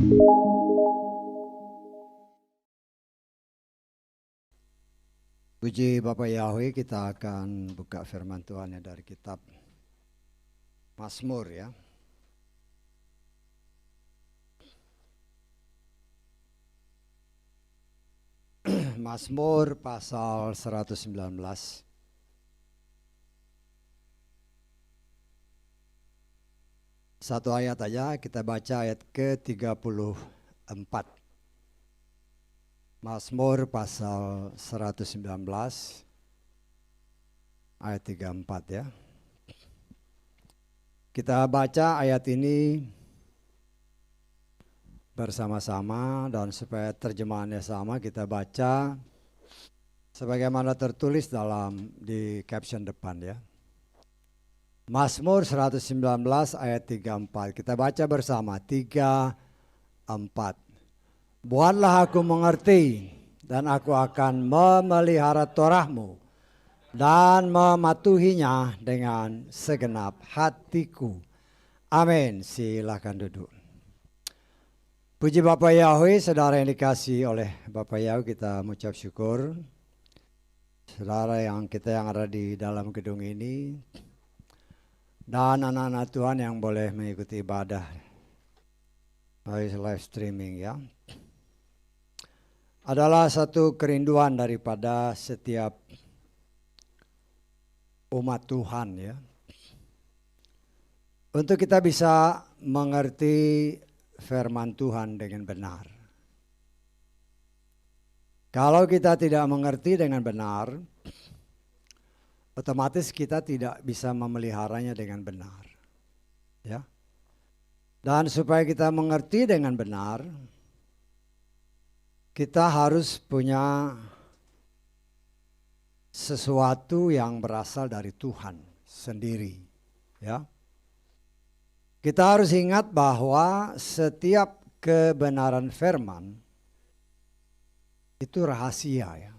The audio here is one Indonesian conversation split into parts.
Puji Bapak Yahweh, kita akan buka firman Tuhan dari kitab Mazmur ya. Mazmur pasal 119. Satu ayat aja, kita baca ayat ke-34. Mazmur pasal 119 ayat 34 ya. Kita baca ayat ini bersama-sama, dan supaya terjemahannya sama kita baca sebagaimana tertulis di caption depan ya. Mazmur 119 ayat 34. Kita baca bersama. 3, 4. Buatlah aku mengerti, dan aku akan memelihara Torah-Mu dan mematuhinya dengan segenap hatiku. Amin. Silakan duduk. Puji Bapak Yahweh, saudara yang dikasihi oleh Bapak Yahweh, kita mengucap syukur. Saudara yang ada di dalam gedung ini, dan anak-anak Tuhan yang boleh mengikuti ibadah live streaming ya. Adalah satu kerinduan daripada setiap umat Tuhan ya, untuk kita bisa mengerti firman Tuhan dengan benar. Kalau kita tidak mengerti dengan benar, otomatis kita tidak bisa memeliharanya dengan benar ya. Dan supaya kita mengerti dengan benar, kita harus punya sesuatu yang berasal dari Tuhan sendiri ya. Kita harus ingat bahwa setiap kebenaran firman itu rahasia ya.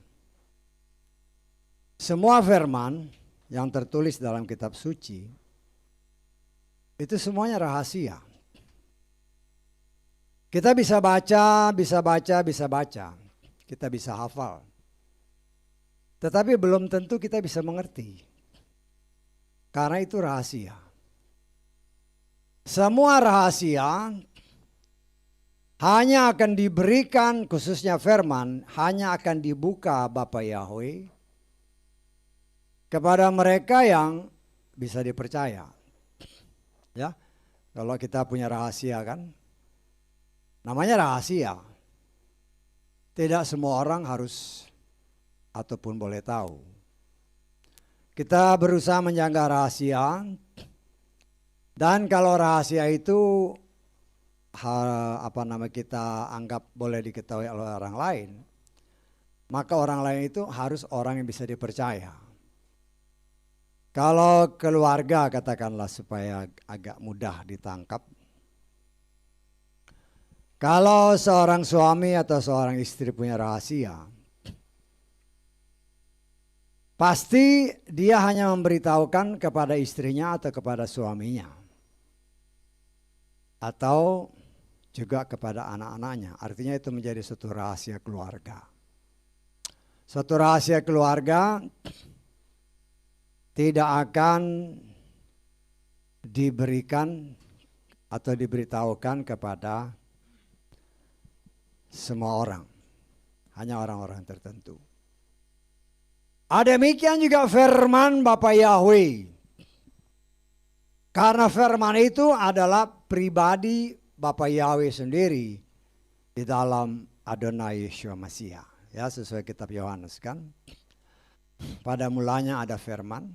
Semua firman yang tertulis dalam kitab suci itu semuanya rahasia. Kita bisa baca, kita bisa hafal. Tetapi belum tentu kita bisa mengerti. Karena itu rahasia. Semua rahasia hanya akan diberikan, khususnya firman, hanya akan dibuka Bapa Yahweh kepada mereka yang bisa dipercaya. Ya, kalau kita punya rahasia kan, namanya rahasia. Tidak semua orang harus ataupun boleh tahu. Kita berusaha menjaga rahasia, dan kalau rahasia itu kita anggap boleh diketahui oleh orang lain, maka orang lain itu harus orang yang bisa dipercaya. Kalau keluarga katakanlah supaya agak mudah ditangkap. Kalau seorang suami atau seorang istri punya rahasia, pasti dia hanya memberitahukan kepada istrinya atau kepada suaminya, atau juga kepada anak-anaknya. Artinya itu menjadi suatu rahasia keluarga. Suatu rahasia keluarga tidak akan diberikan atau diberitahukan kepada semua orang, hanya orang-orang tertentu. Demikian juga firman Bapa Yahweh. Karena firman itu adalah pribadi Bapa Yahweh sendiri di dalam Adonai Yeshua Mashiach. Ya, sesuai kitab Yohanes kan. Pada mulanya ada firman.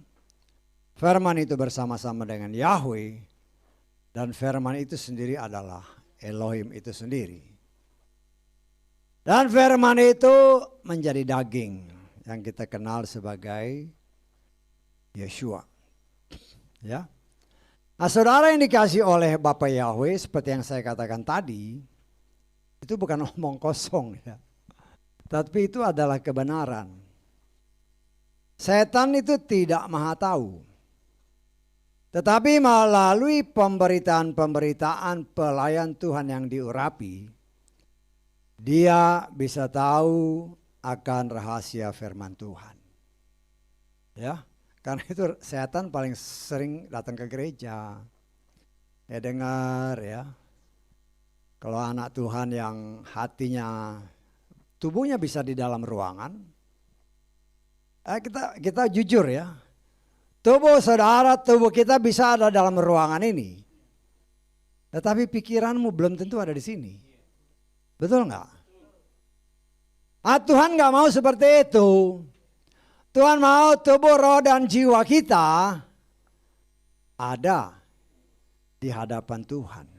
Firman itu bersama-sama dengan Yahweh. Dan firman itu sendiri adalah Elohim itu sendiri. Dan firman itu menjadi daging yang kita kenal sebagai Yeshua. Ya. Nah, saudara yang dikasih oleh Bapa Yahweh, seperti yang saya katakan tadi, itu bukan omong kosong ya. Tapi itu adalah kebenaran. Setan itu tidak maha tahu. Tetapi melalui pemberitaan-pemberitaan pelayan Tuhan yang diurapi, dia bisa tahu akan rahasia firman Tuhan. Ya, karena itu setan paling sering datang ke gereja. Ya dengar ya. Kalau anak Tuhan yang hatinya, tubuhnya bisa di dalam ruangan. Kita jujur ya. Tubuh saudara, tubuh kita bisa ada dalam ruangan ini. Tetapi pikiranmu belum tentu ada di sini. Betul nggak? Tuhan nggak mau seperti itu. Tuhan mau tubuh, roh, dan jiwa kita ada di hadapan Tuhan.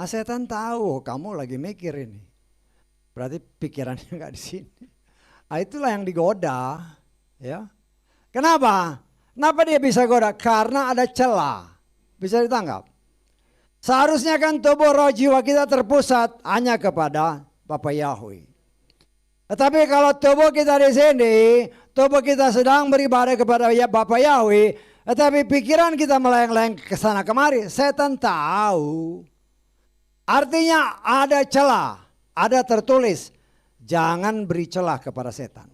Setan tahu kamu lagi mikir ini. Berarti pikirannya nggak di sini. Itulah yang digoda. Ya. Kenapa? Kenapa dia bisa goda? Karena ada celah. Bisa ditangkap. Seharusnya kan tubuh, roh, jiwa kita terpusat hanya kepada Bapa Yahweh. Tetapi kalau tubuh kita di sini, tubuh kita sedang beribadah kepada Bapa Yahweh, tetapi pikiran kita melayang-layang ke sana kemari, setan tahu. Artinya ada celah, ada tertulis, jangan beri celah kepada setan.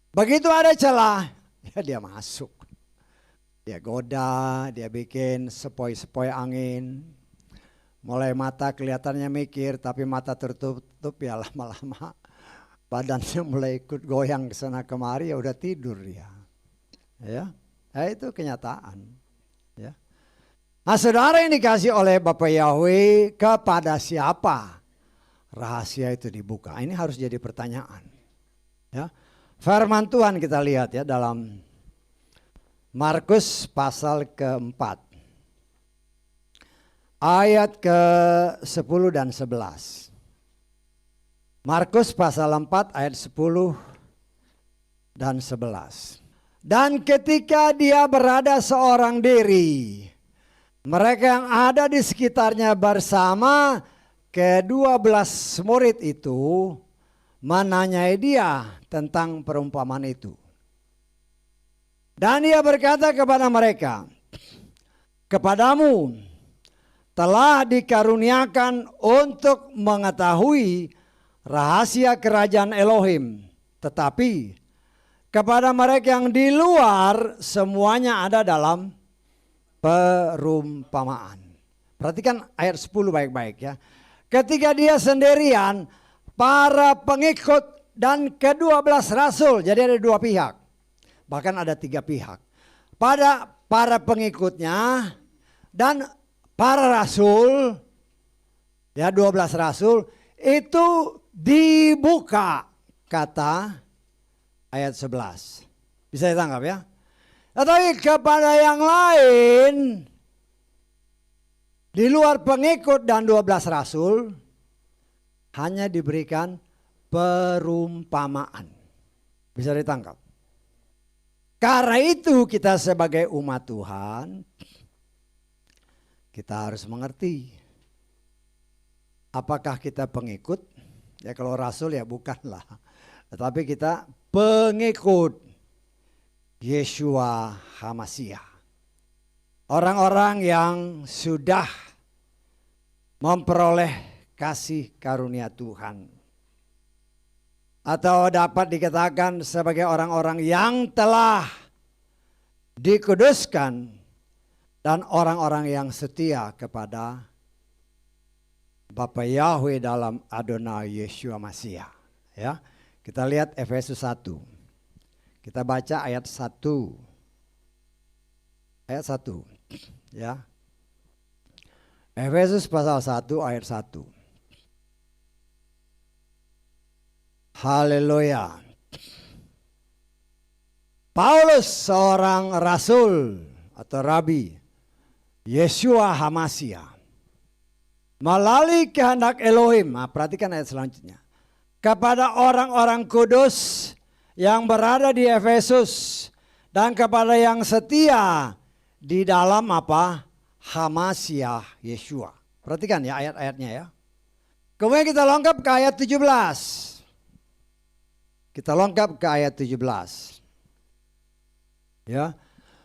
Begitu ada celah, ya dia masuk. Dia goda, dia bikin sepoi-sepoi angin. Mulai mata kelihatannya mikir, tapi mata tertutup ya lama-lama. Badannya mulai ikut goyang ke sana kemari, ya udah tidur dia. Ya, itu kenyataan. Ya. Nah saudara yang dikasih oleh Bapa Yahweh, kepada siapa rahasia itu dibuka? Ini harus jadi pertanyaan. Ya. Firman Tuhan kita lihat ya dalam Markus pasal keempat. Ayat ke-10 dan 11. Markus pasal 4 ayat 10 dan 11. Dan ketika dia berada seorang diri, mereka yang ada di sekitarnya bersama ke-12 murid itu menanyai dia tentang perumpamaan itu. Dan dia berkata kepada mereka, kepadamu telah dikaruniakan untuk mengetahui rahasia kerajaan Elohim. Tetapi kepada mereka yang di luar semuanya ada dalam perumpamaan. Perhatikan ayat 10 baik-baik ya. Ketika dia sendirian, para pengikut dan ke-12 rasul, jadi ada dua pihak. Bahkan ada tiga pihak. Pada para pengikutnya dan para rasul, ya 12 rasul, itu dibuka kata ayat 11. Bisa ditangkap ya? Tetapi kepada yang lain, di luar pengikut dan 12 rasul, hanya diberikan perumpamaan. Bisa ditangkap. Karena itu kita sebagai umat Tuhan, kita harus mengerti. Apakah kita pengikut? Ya kalau rasul ya bukanlah. Tetapi kita pengikut Yeshua HaMashiach. Orang-orang yang sudah memperoleh kasih karunia Tuhan. Atau dapat dikatakan sebagai orang-orang yang telah dikuduskan dan orang-orang yang setia kepada Bapa Yahweh dalam Adonai Yeshua Mashiach. Ya, kita lihat Efesus 1. Kita baca ayat 1. Ayat 1. Ya. Efesus pasal 1 ayat 1. Haleluya. Paulus seorang rasul atau rabi Yeshua HaMashiach melalui kehendak Elohim. Nah, perhatikan ayat selanjutnya. Kepada orang-orang kudus yang berada di Efesus dan kepada yang setia di dalam apa? HaMashiach Yeshua. Perhatikan ya ayat-ayatnya ya. Kemudian kita lengkap ke ayat 17. Kita lengkap ke ayat 17. Ya.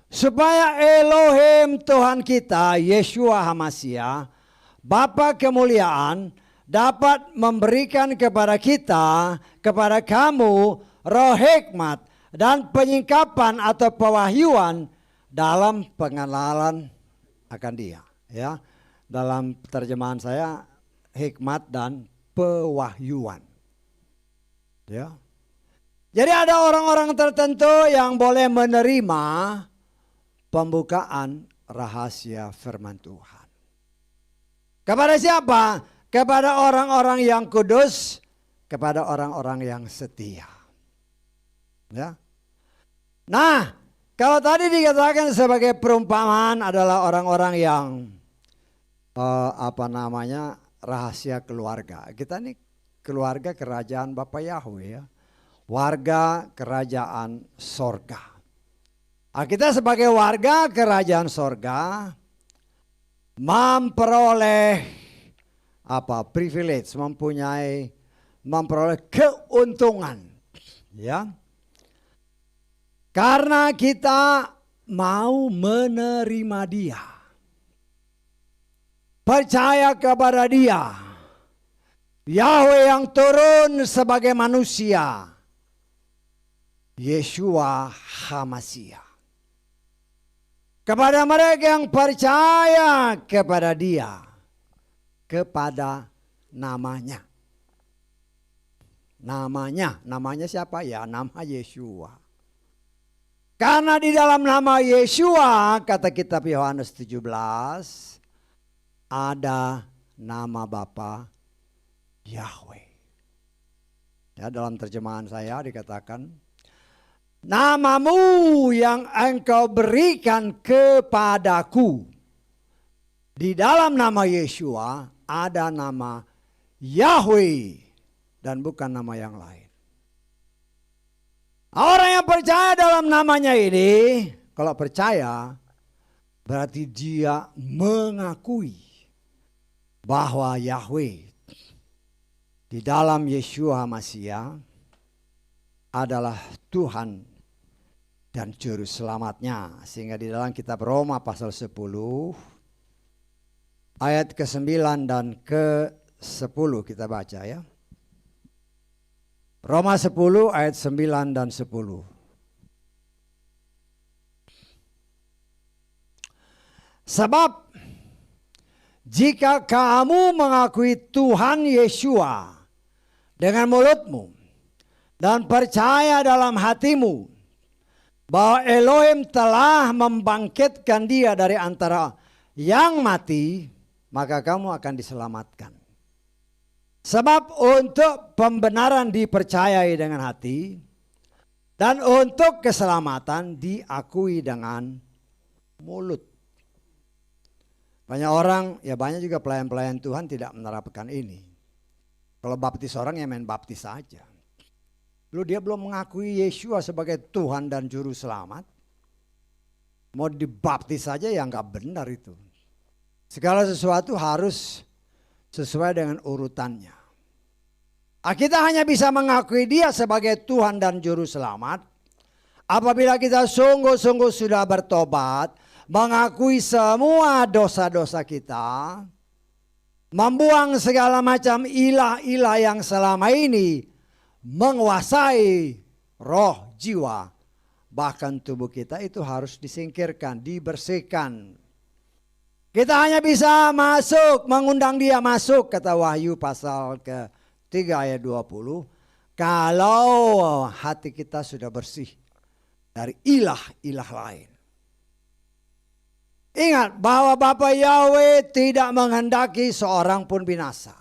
supaya Elohim Tuhan kita, Yeshua HaMashiach, Bapa kemuliaan, dapat memberikan kepada kita, kepada kamu, roh hikmat dan penyingkapan atau pewahyuan dalam pengenalan akan Dia. Ya, dalam terjemahan saya, hikmat dan pewahyuan. Ya. Jadi ada orang-orang tertentu yang boleh menerima pembukaan rahasia firman Tuhan. Kepada siapa? Kepada orang-orang yang kudus, kepada orang-orang yang setia. Ya. Nah, kalau tadi dikatakan sebagai perumpamaan adalah orang-orang yang rahasia keluarga. Kita ini keluarga kerajaan Bapa Yahweh ya. Warga kerajaan sorga. Kita sebagai warga kerajaan sorga memperoleh privilege, memperoleh keuntungan, ya, karena kita mau menerima Dia, percaya kepada Dia, Yahweh yang turun sebagai manusia, Yeshua HaMashiach. Kepada mereka yang percaya kepada Dia, kepada namanya. Namanya siapa ya? Nama Yeshua. Karena di dalam nama Yeshua, kata kitab Yohanes 17, ada nama Bapa Yahweh. Ya, dalam terjemahan saya dikatakan, namamu yang engkau berikan kepadaku. Di dalam nama Yeshua ada nama Yahweh dan bukan nama yang lain. Orang yang percaya dalam namanya ini, kalau percaya berarti dia mengakui bahwa Yahweh di dalam Yeshua HaMashiach adalah Tuhan dan Juru Selamatnya. Sehingga di dalam kitab Roma pasal 10 ayat ke-9 dan ke-10 kita baca ya. Roma 10 ayat 9 dan 10. Sebab jika kamu mengakui Tuhan Yeshua dengan mulutmu dan percaya dalam hatimu bahwa Elohim telah membangkitkan Dia dari antara yang mati, maka kamu akan diselamatkan. Sebab untuk pembenaran dipercayai dengan hati, dan untuk keselamatan diakui dengan mulut. Banyak orang, ya banyak juga pelayan-pelayan Tuhan tidak menerapkan ini. Kalau baptis orang ya main baptis saja. Lalu dia belum mengakui Yeshua sebagai Tuhan dan Juru Selamat. Mau dibaptis saja ya nggak benar itu. Segala sesuatu harus sesuai dengan urutannya. Kita hanya bisa mengakui Dia sebagai Tuhan dan Juru Selamat apabila kita sungguh-sungguh sudah bertobat, mengakui semua dosa-dosa kita, membuang segala macam ilah-ilah yang selama ini menguasai roh, jiwa, bahkan tubuh kita itu harus disingkirkan, dibersihkan. Kita hanya bisa masuk, mengundang Dia masuk, kata Wahyu pasal ke-3 ayat 20, kalau hati kita sudah bersih dari ilah-ilah lain. Ingat bahwa Bapa Yahweh tidak menghendaki seorang pun binasa.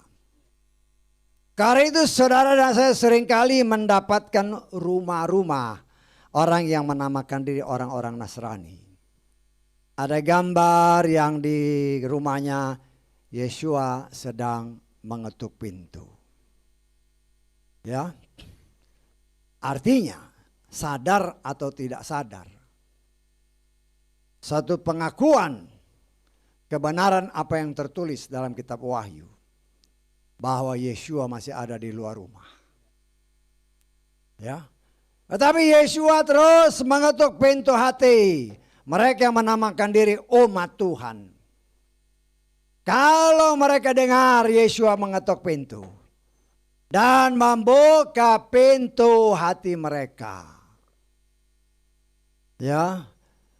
Karena itu saudara dan saya seringkali mendapatkan rumah-rumah orang yang menamakan diri orang-orang Nasrani. Ada gambar yang di rumahnya Yeshua sedang mengetuk pintu. Ya. Artinya sadar atau tidak sadar, satu pengakuan kebenaran apa yang tertulis dalam kitab Wahyu, bahwa Yeshua masih ada di luar rumah. Ya. Tetapi Yeshua terus mengetuk pintu hati, mereka yang menamakan diri umat Tuhan. Kalau mereka dengar Yesua mengetok pintu dan membuka pintu hati mereka, ya,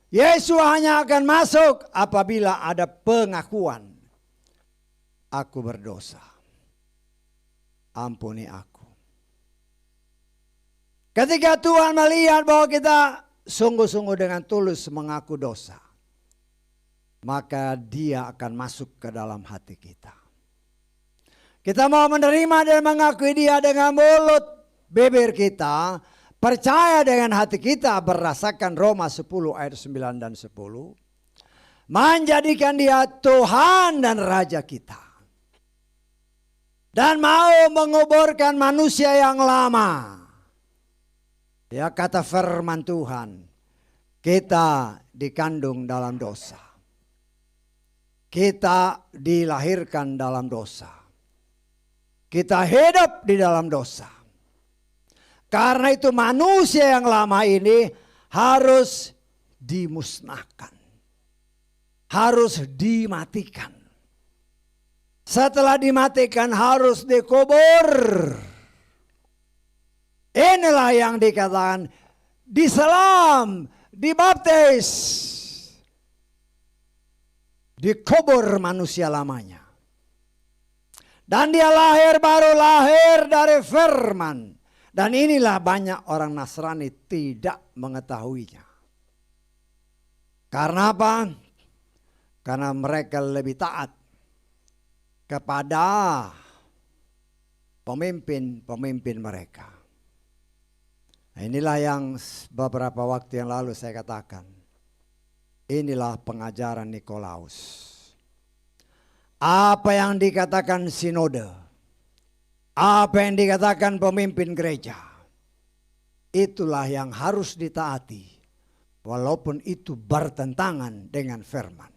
Yesua hanya akan masuk apabila ada pengakuan, aku berdosa, ampuni aku. Ketika Tuhan melihat bahwa kita sungguh-sungguh dengan tulus mengaku dosa, maka Dia akan masuk ke dalam hati kita. Kita mau menerima dan mengakui Dia dengan mulut bibir kita, percaya dengan hati kita berdasarkan Roma 10 ayat 9 dan 10. Menjadikan Dia Tuhan dan Raja kita. Dan mau menguburkan manusia yang lama. Ya, kata firman Tuhan, kita dikandung dalam dosa. Kita dilahirkan dalam dosa. Kita hidup di dalam dosa. Karena itu manusia yang lama ini harus dimusnahkan. Harus dimatikan. Setelah dimatikan harus dikubur. Inilah yang dikatakan diselam, dibaptis, dikubur manusia lamanya. Dan dia lahir baru lahir dari firman. Dan inilah banyak orang Nasrani tidak mengetahuinya. Karena apa? Karena mereka lebih taat kepada pemimpin-pemimpin mereka. Nah, inilah yang beberapa waktu yang lalu saya katakan. Inilah pengajaran Nikolaus. Apa yang dikatakan sinode, apa yang dikatakan pemimpin gereja, itulah yang harus ditaati. Walaupun itu bertentangan dengan firman.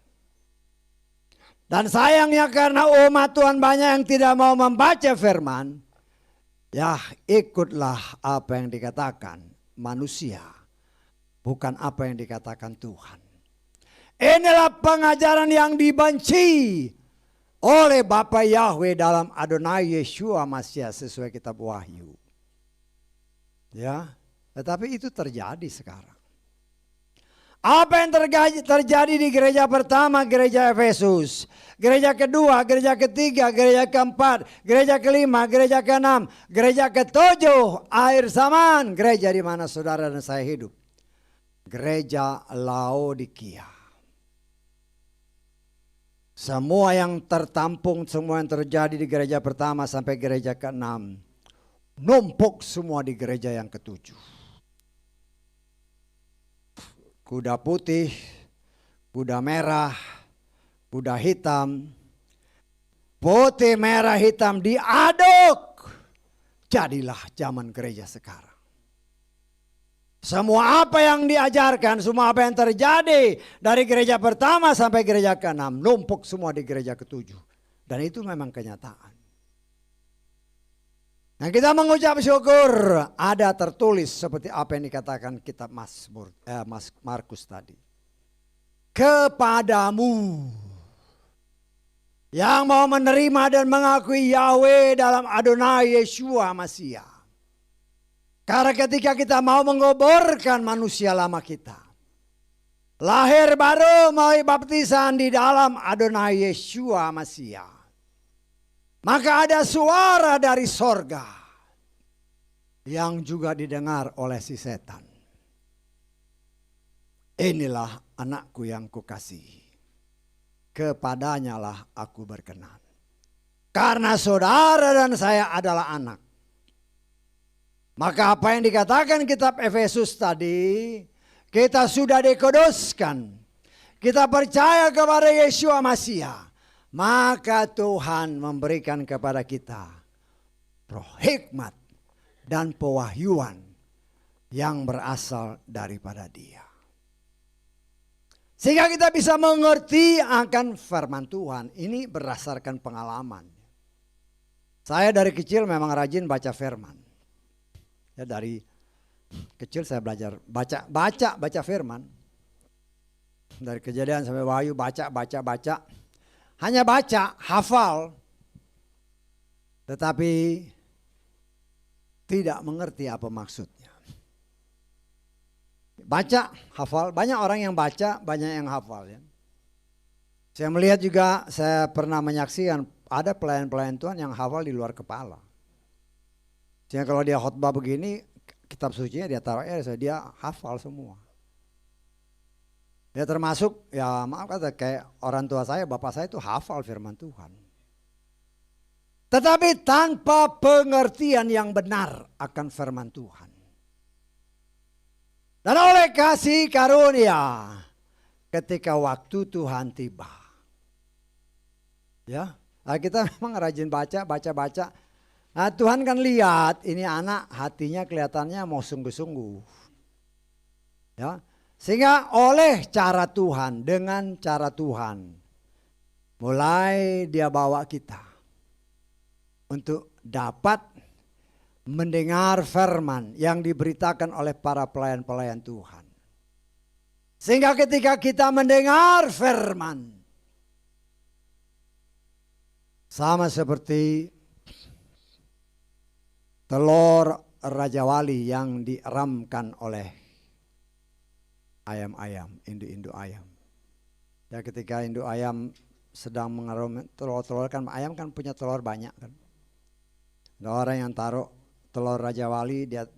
Dan sayangnya karena umat Tuhan banyak yang tidak mau membaca firman, ya ikutlah apa yang dikatakan manusia, bukan apa yang dikatakan Tuhan. Inilah pengajaran yang dibenci oleh Bapa Yahweh dalam Adonai Yeshua Mashiach sesuai kitab Wahyu. Ya, tetapi itu terjadi sekarang. Apa yang terjadi di gereja pertama, gereja Efesus, gereja kedua, gereja ketiga, gereja keempat, gereja kelima, gereja keenam, gereja ketujuh, akhir zaman, gereja di mana saudara dan saya hidup. Gereja Laodikia. Semua yang tertampung, semua yang terjadi di gereja pertama sampai gereja keenam, numpuk semua di gereja yang ketujuh. Kuda putih, kuda merah, kuda hitam, putih, merah, hitam diaduk. Jadilah zaman gereja sekarang. Semua apa yang diajarkan, semua apa yang terjadi dari gereja pertama sampai gereja keenam, numpuk semua di gereja ketujuh. Dan itu memang kenyataan. Nah, kita mengucap syukur ada tertulis seperti apa yang dikatakan kitab Markus tadi. Kepadamu yang mau menerima dan mengakui Yahweh dalam Adonai Yeshua Mashiach. Karena ketika kita mau mengoborkan manusia lama kita, lahir baru melalui baptisan di dalam Adonai Yeshua Mashiach, maka ada suara dari sorga yang juga didengar oleh si setan. Inilah anakku yang kukasihi, kepadanya lah aku berkenan. Karena saudara dan saya adalah anak, maka apa yang dikatakan kitab Efesus tadi, kita sudah dikuduskan, kita percaya kepada Yeshua Mashiach. Maka Tuhan memberikan kepada kita roh hikmat dan pewahyuan yang berasal daripada Dia. Sehingga kita bisa mengerti akan firman Tuhan. Ini berdasarkan pengalaman. Saya dari kecil memang rajin baca firman. Ya, dari kecil saya belajar baca firman. Dari Kejadian sampai Wahyu baca. Hanya baca, hafal. Tetapi tidak mengerti apa maksudnya. Baca, hafal. Banyak orang yang baca, banyak yang hafal ya. Saya melihat juga, saya pernah menyaksikan ada pelayan-pelayan Tuhan yang hafal di luar kepala. Sehingga kalau dia khotbah begini, kitab sucinya dia taruh dia hafal semua. Ya termasuk, ya maaf kata kayak orang tua saya, bapak saya itu hafal firman Tuhan. Tetapi tanpa pengertian yang benar akan firman Tuhan. Dan oleh kasih karunia, ketika waktu Tuhan tiba. Ya, nah kita memang rajin baca. Nah Tuhan kan lihat, ini anak hatinya kelihatannya mau sungguh-sungguh. Ya. Sehingga oleh cara Tuhan, dengan cara Tuhan, mulai dia bawa kita untuk dapat mendengar firman yang diberitakan oleh para pelayan-pelayan Tuhan. Sehingga ketika kita mendengar firman, sama seperti telur Raja Wali yang diramkan oleh ayam-ayam, induk-induk ayam. Ya ketika induk ayam sedang mengerum telur-telur, kan ayam kan punya telur banyak kan. Ada orang yang taruh telur Raja Wali, dia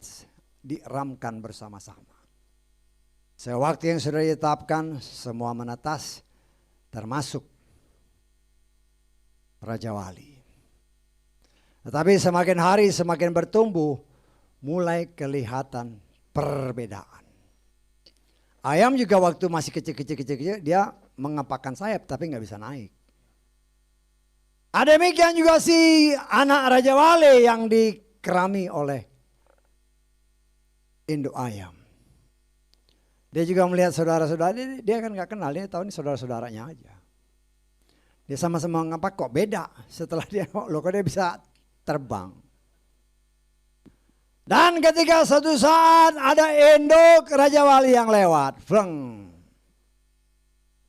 diramkan bersama-sama. Sewaktu yang sudah ditetapkan, semua menetas, termasuk Raja Wali. Tetapi semakin hari semakin bertumbuh, mulai kelihatan perbedaan. Ayam juga waktu masih kecil, dia mengepakkan sayap tapi nggak bisa naik. Ada demikian juga si anak Raja Wali yang dikerami oleh induk ayam. Dia juga melihat saudara-saudara, dia kan nggak kenal, dia tahu ini saudara-saudaranya aja. Dia sama-sama ngapak kok beda. Setelah dia, loh kok dia bisa terbang. Dan ketika suatu saat ada induk Raja Wali yang lewat, fleng.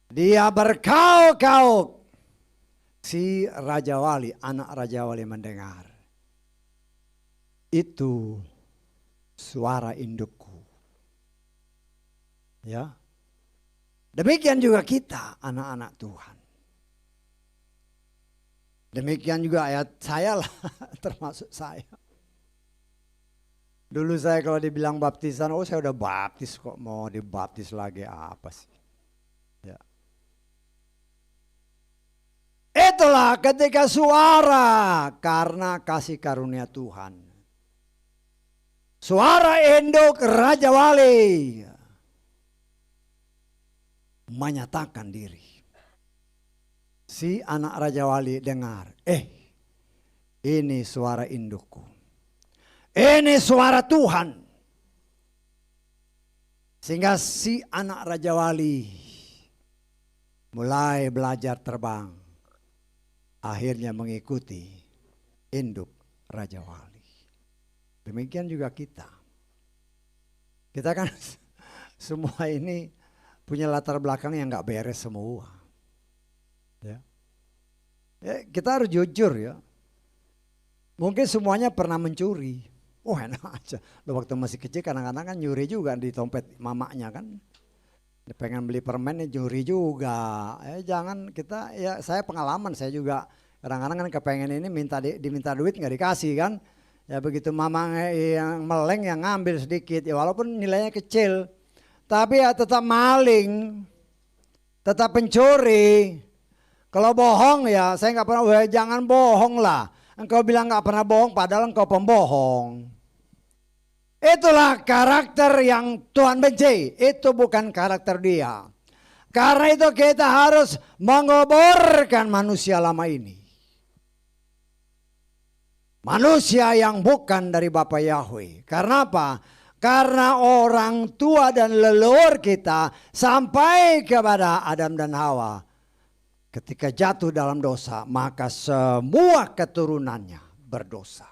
Dia berkauk-kauk. Si Raja Wali, anak Raja Wali mendengar. Itu suara indukku. Ya. Demikian juga kita, anak-anak Tuhan. Demikian juga ayat saya lah, termasuk saya. Dulu saya kalau dibilang baptisan, oh saya udah baptis kok, mau dibaptis lagi apa sih? Ya. Itulah ketika suara karena kasih karunia Tuhan. Suara induk Raja Wali menyatakan diri. Si anak Raja Wali dengar, ini suara indukku. Ini suara Tuhan. Sehingga si anak Raja Wali mulai belajar terbang. Akhirnya mengikuti induk Raja Wali. Demikian juga kita. Kita kan semua ini punya latar belakang yang gak beres semua. Ya. Kita harus jujur ya. Mungkin semuanya pernah mencuri. Oh enak aja. Waktu masih kecil kadang-kadang kan nyuri juga di dompet mamanya kan. Pengen beli permen nyuri juga. Jangan kita, ya saya pengalaman, saya juga kadang-kadang kan kepengen ini diminta duit nggak dikasih kan. Ya begitu mama yang meleng yang ngambil sedikit. Ya walaupun nilainya kecil. Tapi ya tetap maling. Tetap pencuri. Kalau bohong ya saya nggak pernah, jangan bohong lah. Engkau bilang nggak pernah bohong padahal engkau pembohong. Itulah karakter yang Tuhan benci. Itu bukan karakter dia. Karena itu kita harus mengoborkan manusia lama ini. Manusia yang bukan dari Bapa Yahweh. Karena apa? Karena orang tua dan leluhur kita sampai kepada Adam dan Hawa. Ketika jatuh dalam dosa, maka semua keturunannya berdosa.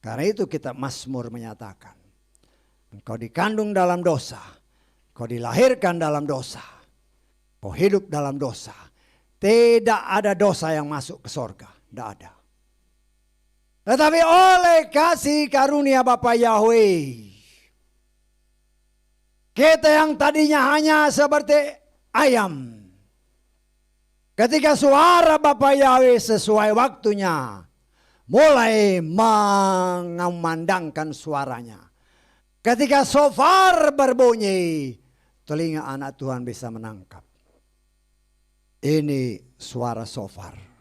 Karena itu kita Mazmur menyatakan, engkau dikandung dalam dosa, engkau dilahirkan dalam dosa. kau hidup dalam dosa. Tidak ada dosa yang masuk ke sorga. Tidak ada. Tetapi oleh kasih karunia Bapa Yahweh, kita yang tadinya hanya seperti ayam, ketika suara Bapa Yahweh sesuai waktunya mulai mengumandangkan suaranya. Ketika shofar berbunyi, telinga anak Tuhan bisa menangkap. Ini suara shofar.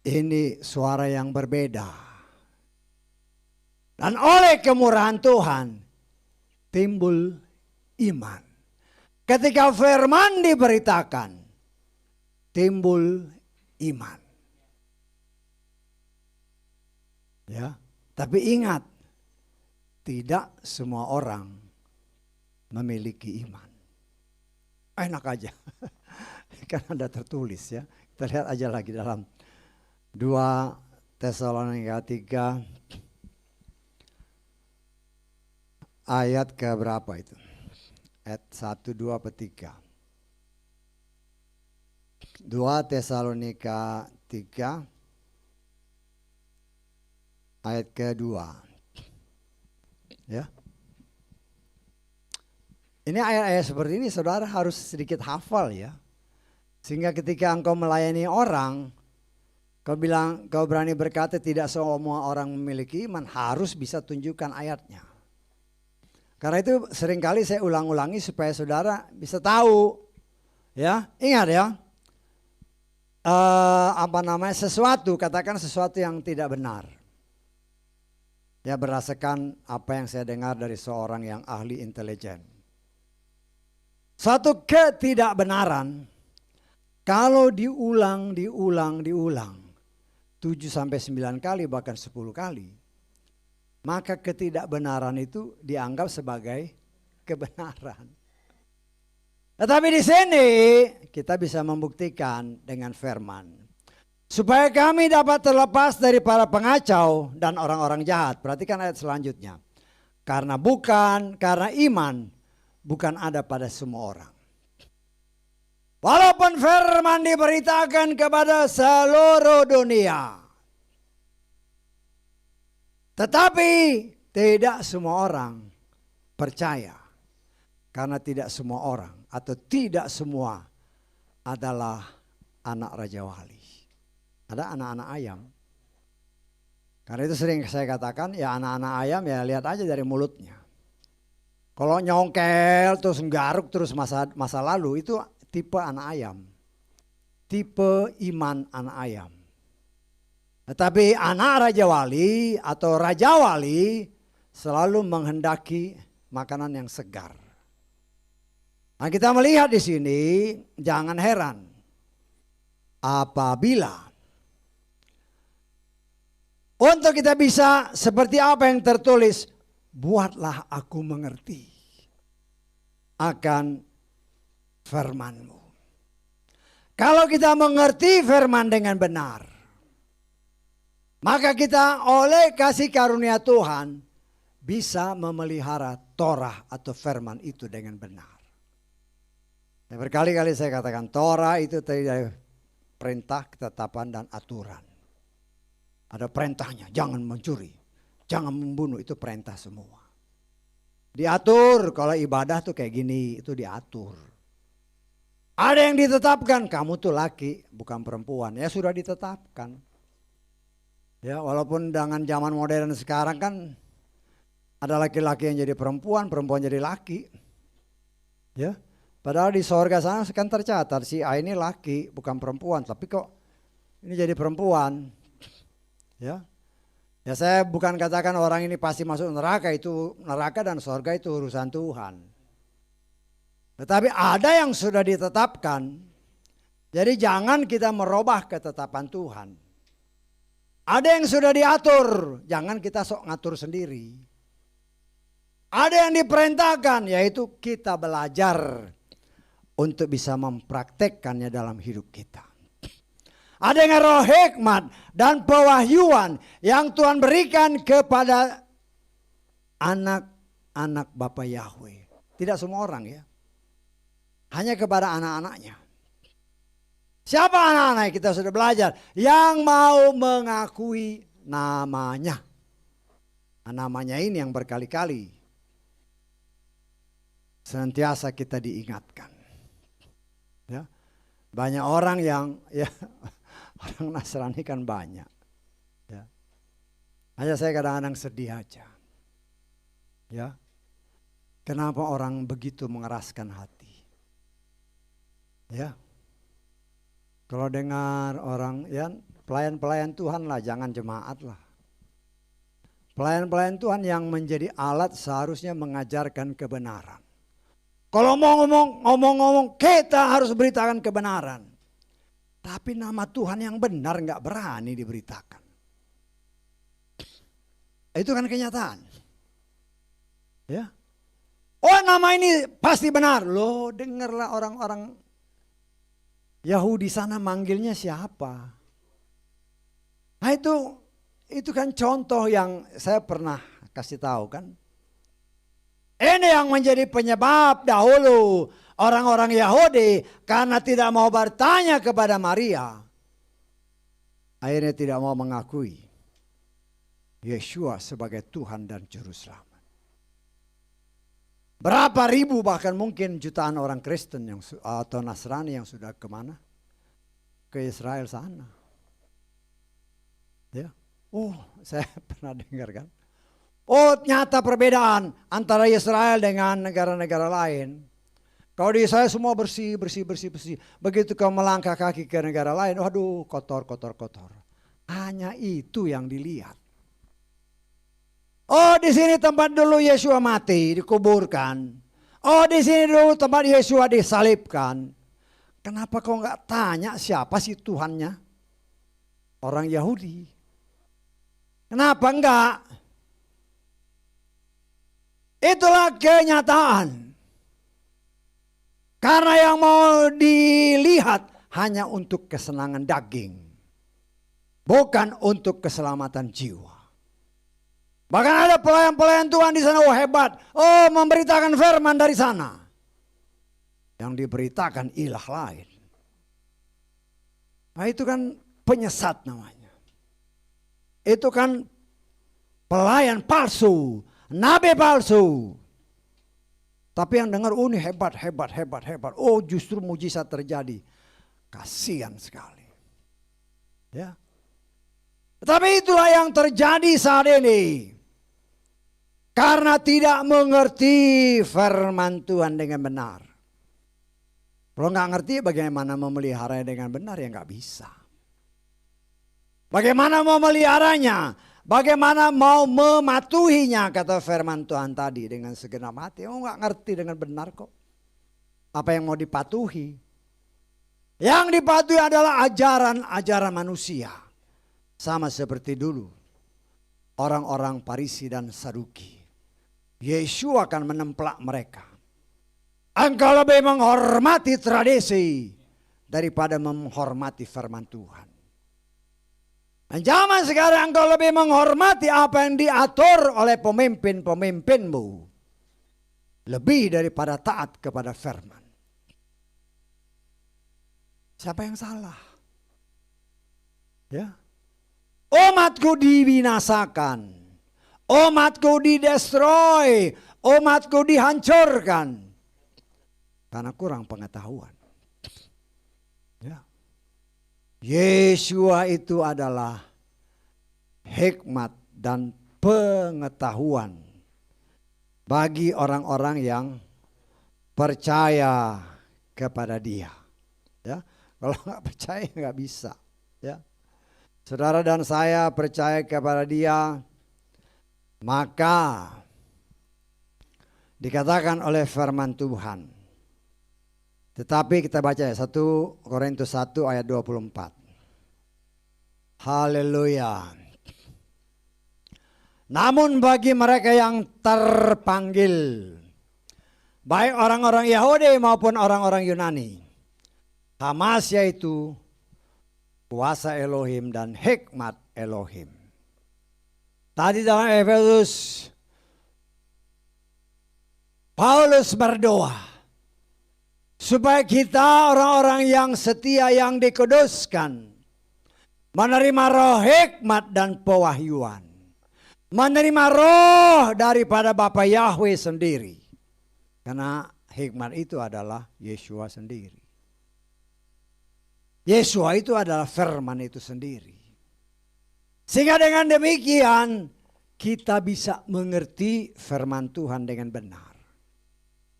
Ini suara yang berbeda. Dan oleh kemurahan Tuhan timbul iman. Ketika firman diberitakan, timbul iman. Ya, tapi ingat, tidak semua orang memiliki iman. Enak aja. Kan ada tertulis ya. Kita lihat aja lagi dalam 2 Tesalonika 3 ayat ke berapa itu? Ayat 1, 2, 3. 2 Tesalonika 3 ayat kedua. Ya. Ini ayat-ayat seperti ini saudara harus sedikit hafal ya. Sehingga ketika engkau melayani orang, kau bilang, kau berani berkata tidak semua orang memiliki iman, harus bisa tunjukkan ayatnya. Karena itu seringkali saya ulang-ulangi supaya saudara bisa tahu. Ya, ingat ya. Sesuatu, katakan sesuatu yang tidak benar. Ya, berdasarkan apa yang saya dengar dari seorang yang ahli intelijen. Satu ketidakbenaran kalau diulang 7-9 kali bahkan 10 kali, maka ketidakbenaran itu dianggap sebagai kebenaran. Tetapi di sini kita bisa membuktikan dengan firman. Supaya kami dapat terlepas dari para pengacau dan orang-orang jahat. Perhatikan ayat selanjutnya. Karena iman bukan ada pada semua orang. Walaupun firman diberitakan kepada seluruh dunia, tetapi tidak semua orang percaya. Karena tidak semua orang atau tidak semua adalah anak Raja Wali. Ada anak-anak ayam. Karena itu sering saya katakan ya anak-anak ayam ya lihat aja dari mulutnya. Kalau nyongkel terus nggaruk terus masa lalu itu tipe anak ayam. Tipe iman anak ayam. Tetapi anak Raja Wali atau Raja Wali selalu menghendaki makanan yang segar. Nah, kita melihat di sini jangan heran apabila untuk kita bisa seperti apa yang tertulis, buatlah aku mengerti akan firman-Mu. Kalau kita mengerti firman dengan benar, maka kita oleh kasih karunia Tuhan bisa memelihara Torah atau firman itu dengan benar. Ya, berkali-kali saya katakan Torah itu terdiri dari perintah, ketetapan, dan aturan. Ada perintahnya, jangan mencuri, jangan membunuh, itu perintah semua. Diatur, kalau ibadah tuh kayak gini, itu diatur. Ada yang ditetapkan, kamu tuh laki, bukan perempuan, ya sudah ditetapkan. Ya, walaupun dengan zaman modern sekarang kan ada laki-laki yang jadi perempuan, perempuan jadi laki. Ya, padahal di sorga sana kan tercatat si A ini laki, bukan perempuan, tapi kok ini jadi perempuan. Ya, ya saya bukan katakan orang ini pasti masuk neraka, itu neraka dan sorga itu urusan Tuhan. Tetapi ada yang sudah ditetapkan, jadi jangan kita merubah ketetapan Tuhan. Ada yang sudah diatur, jangan kita sok ngatur sendiri. Ada yang diperintahkan, yaitu kita belajar untuk bisa mempraktekkannya dalam hidup kita. Ada yang roh hikmat dan pewahyuan yang Tuhan berikan kepada anak-anak Bapa Yahweh. Tidak semua orang ya. hanya kepada anak-anaknya. Siapa anak-anak kita sudah belajar? Yang mau mengakui namanya. Nah, namanya ini yang berkali-kali senantiasa kita diingatkan. Ya. Banyak orang yang orang Nasrani kan banyak. Ya. Hanya saya kadang-kadang sedih aja. Ya. Kenapa orang begitu mengeraskan hati? Ya. Kalau dengar orang ya pelayan-pelayan Tuhan lah, jangan jemaat lah. Pelayan-pelayan Tuhan yang menjadi alat seharusnya mengajarkan kebenaran. Kalau mau ngomong-ngomong kita harus beritakan kebenaran. Tapi nama Tuhan yang benar nggak berani diberitakan. Itu kan kenyataan. Ya. Oh, nama ini pasti benar. Loh, dengarlah orang-orang Yahudi sana manggilnya siapa? Nah itu kan contoh yang saya pernah kasih tahu kan. Ini yang menjadi penyebab dahulu orang-orang Yahudi karena tidak mau bertanya kepada Maria. Akhirnya tidak mau mengakui Yeshua sebagai Tuhan dan Juru Selamat. Berapa ribu bahkan mungkin jutaan orang Kristen yang atau Nasrani yang sudah kemana? Ke Israel sana. Ya. Oh, saya pernah dengar kan. Oh, nyata perbedaan antara Israel dengan negara-negara lain. Kalau di Israel semua bersih. Begitu kau melangkah kaki ke negara lain, waduh kotor. Hanya itu yang dilihat. Oh, di sini tempat dulu Yeshua mati, dikuburkan. Oh, di sini dulu tempat Yeshua disalibkan. Kenapa kau nggak tanya siapa sih Tuhannya? Orang Yahudi. Kenapa enggak? Itulah kenyataan. Karena yang mau dilihat hanya untuk kesenangan daging. Bukan untuk keselamatan jiwa. Bahkan ada pelayan-pelayan Tuhan di sana, oh hebat. Oh, memberitakan firman dari sana. Yang diberitakan ilah lain. Nah, itu kan penyesat namanya. Itu kan pelayan palsu, nabi palsu. Tapi yang dengar, oh ini hebat. Oh, justru mujizat terjadi. Kasihan sekali. Ya. Tapi itulah yang terjadi saat ini. Karena tidak mengerti firman Tuhan dengan benar. Kalau nggak ngerti bagaimana memeliharanya dengan benar ya nggak bisa. Bagaimana mau meliharanya? Bagaimana mau mematuhinya kata firman Tuhan tadi dengan segenap hati. Oh nggak ngerti dengan benar kok. Apa yang mau dipatuhi? Yang dipatuhi adalah ajaran-ajaran manusia. Sama seperti dulu. Orang-orang Farisi dan Saduki. Yeshua akan menemplak mereka. Engkau lebih menghormati tradisi daripada menghormati firman Tuhan. Dan zaman sekarang engkau lebih menghormati apa yang diatur oleh pemimpin-pemimpinmu. Lebih daripada taat kepada firman. Siapa yang salah? Ya. Umatku dibinasakan. Umatku didestroy, umatku dihancurkan karena kurang pengetahuan. Ya. Yeshua itu adalah hikmat dan pengetahuan bagi orang-orang yang percaya kepada Dia. Ya, kalau nggak percaya nggak bisa. Ya, saudara dan saya percaya kepada Dia. Maka dikatakan oleh firman Tuhan. Tetapi kita baca ya 1 Korintus 1 ayat 24. Haleluya. Namun bagi mereka yang terpanggil, baik orang-orang Yahudi maupun orang-orang Yunani, Hamas yaitu kuasa Elohim dan hikmat Elohim. Tadi dalam Efesus, Paulus berdoa Supaya kita orang-orang yang setia yang dikuduskan. Menerima roh hikmat dan pewahyuan. Menerima roh daripada Bapa Yahweh sendiri. Karena hikmat itu adalah Yeshua sendiri. Yeshua itu adalah firman itu sendiri. Sehingga dengan demikian kita bisa mengerti firman Tuhan dengan benar.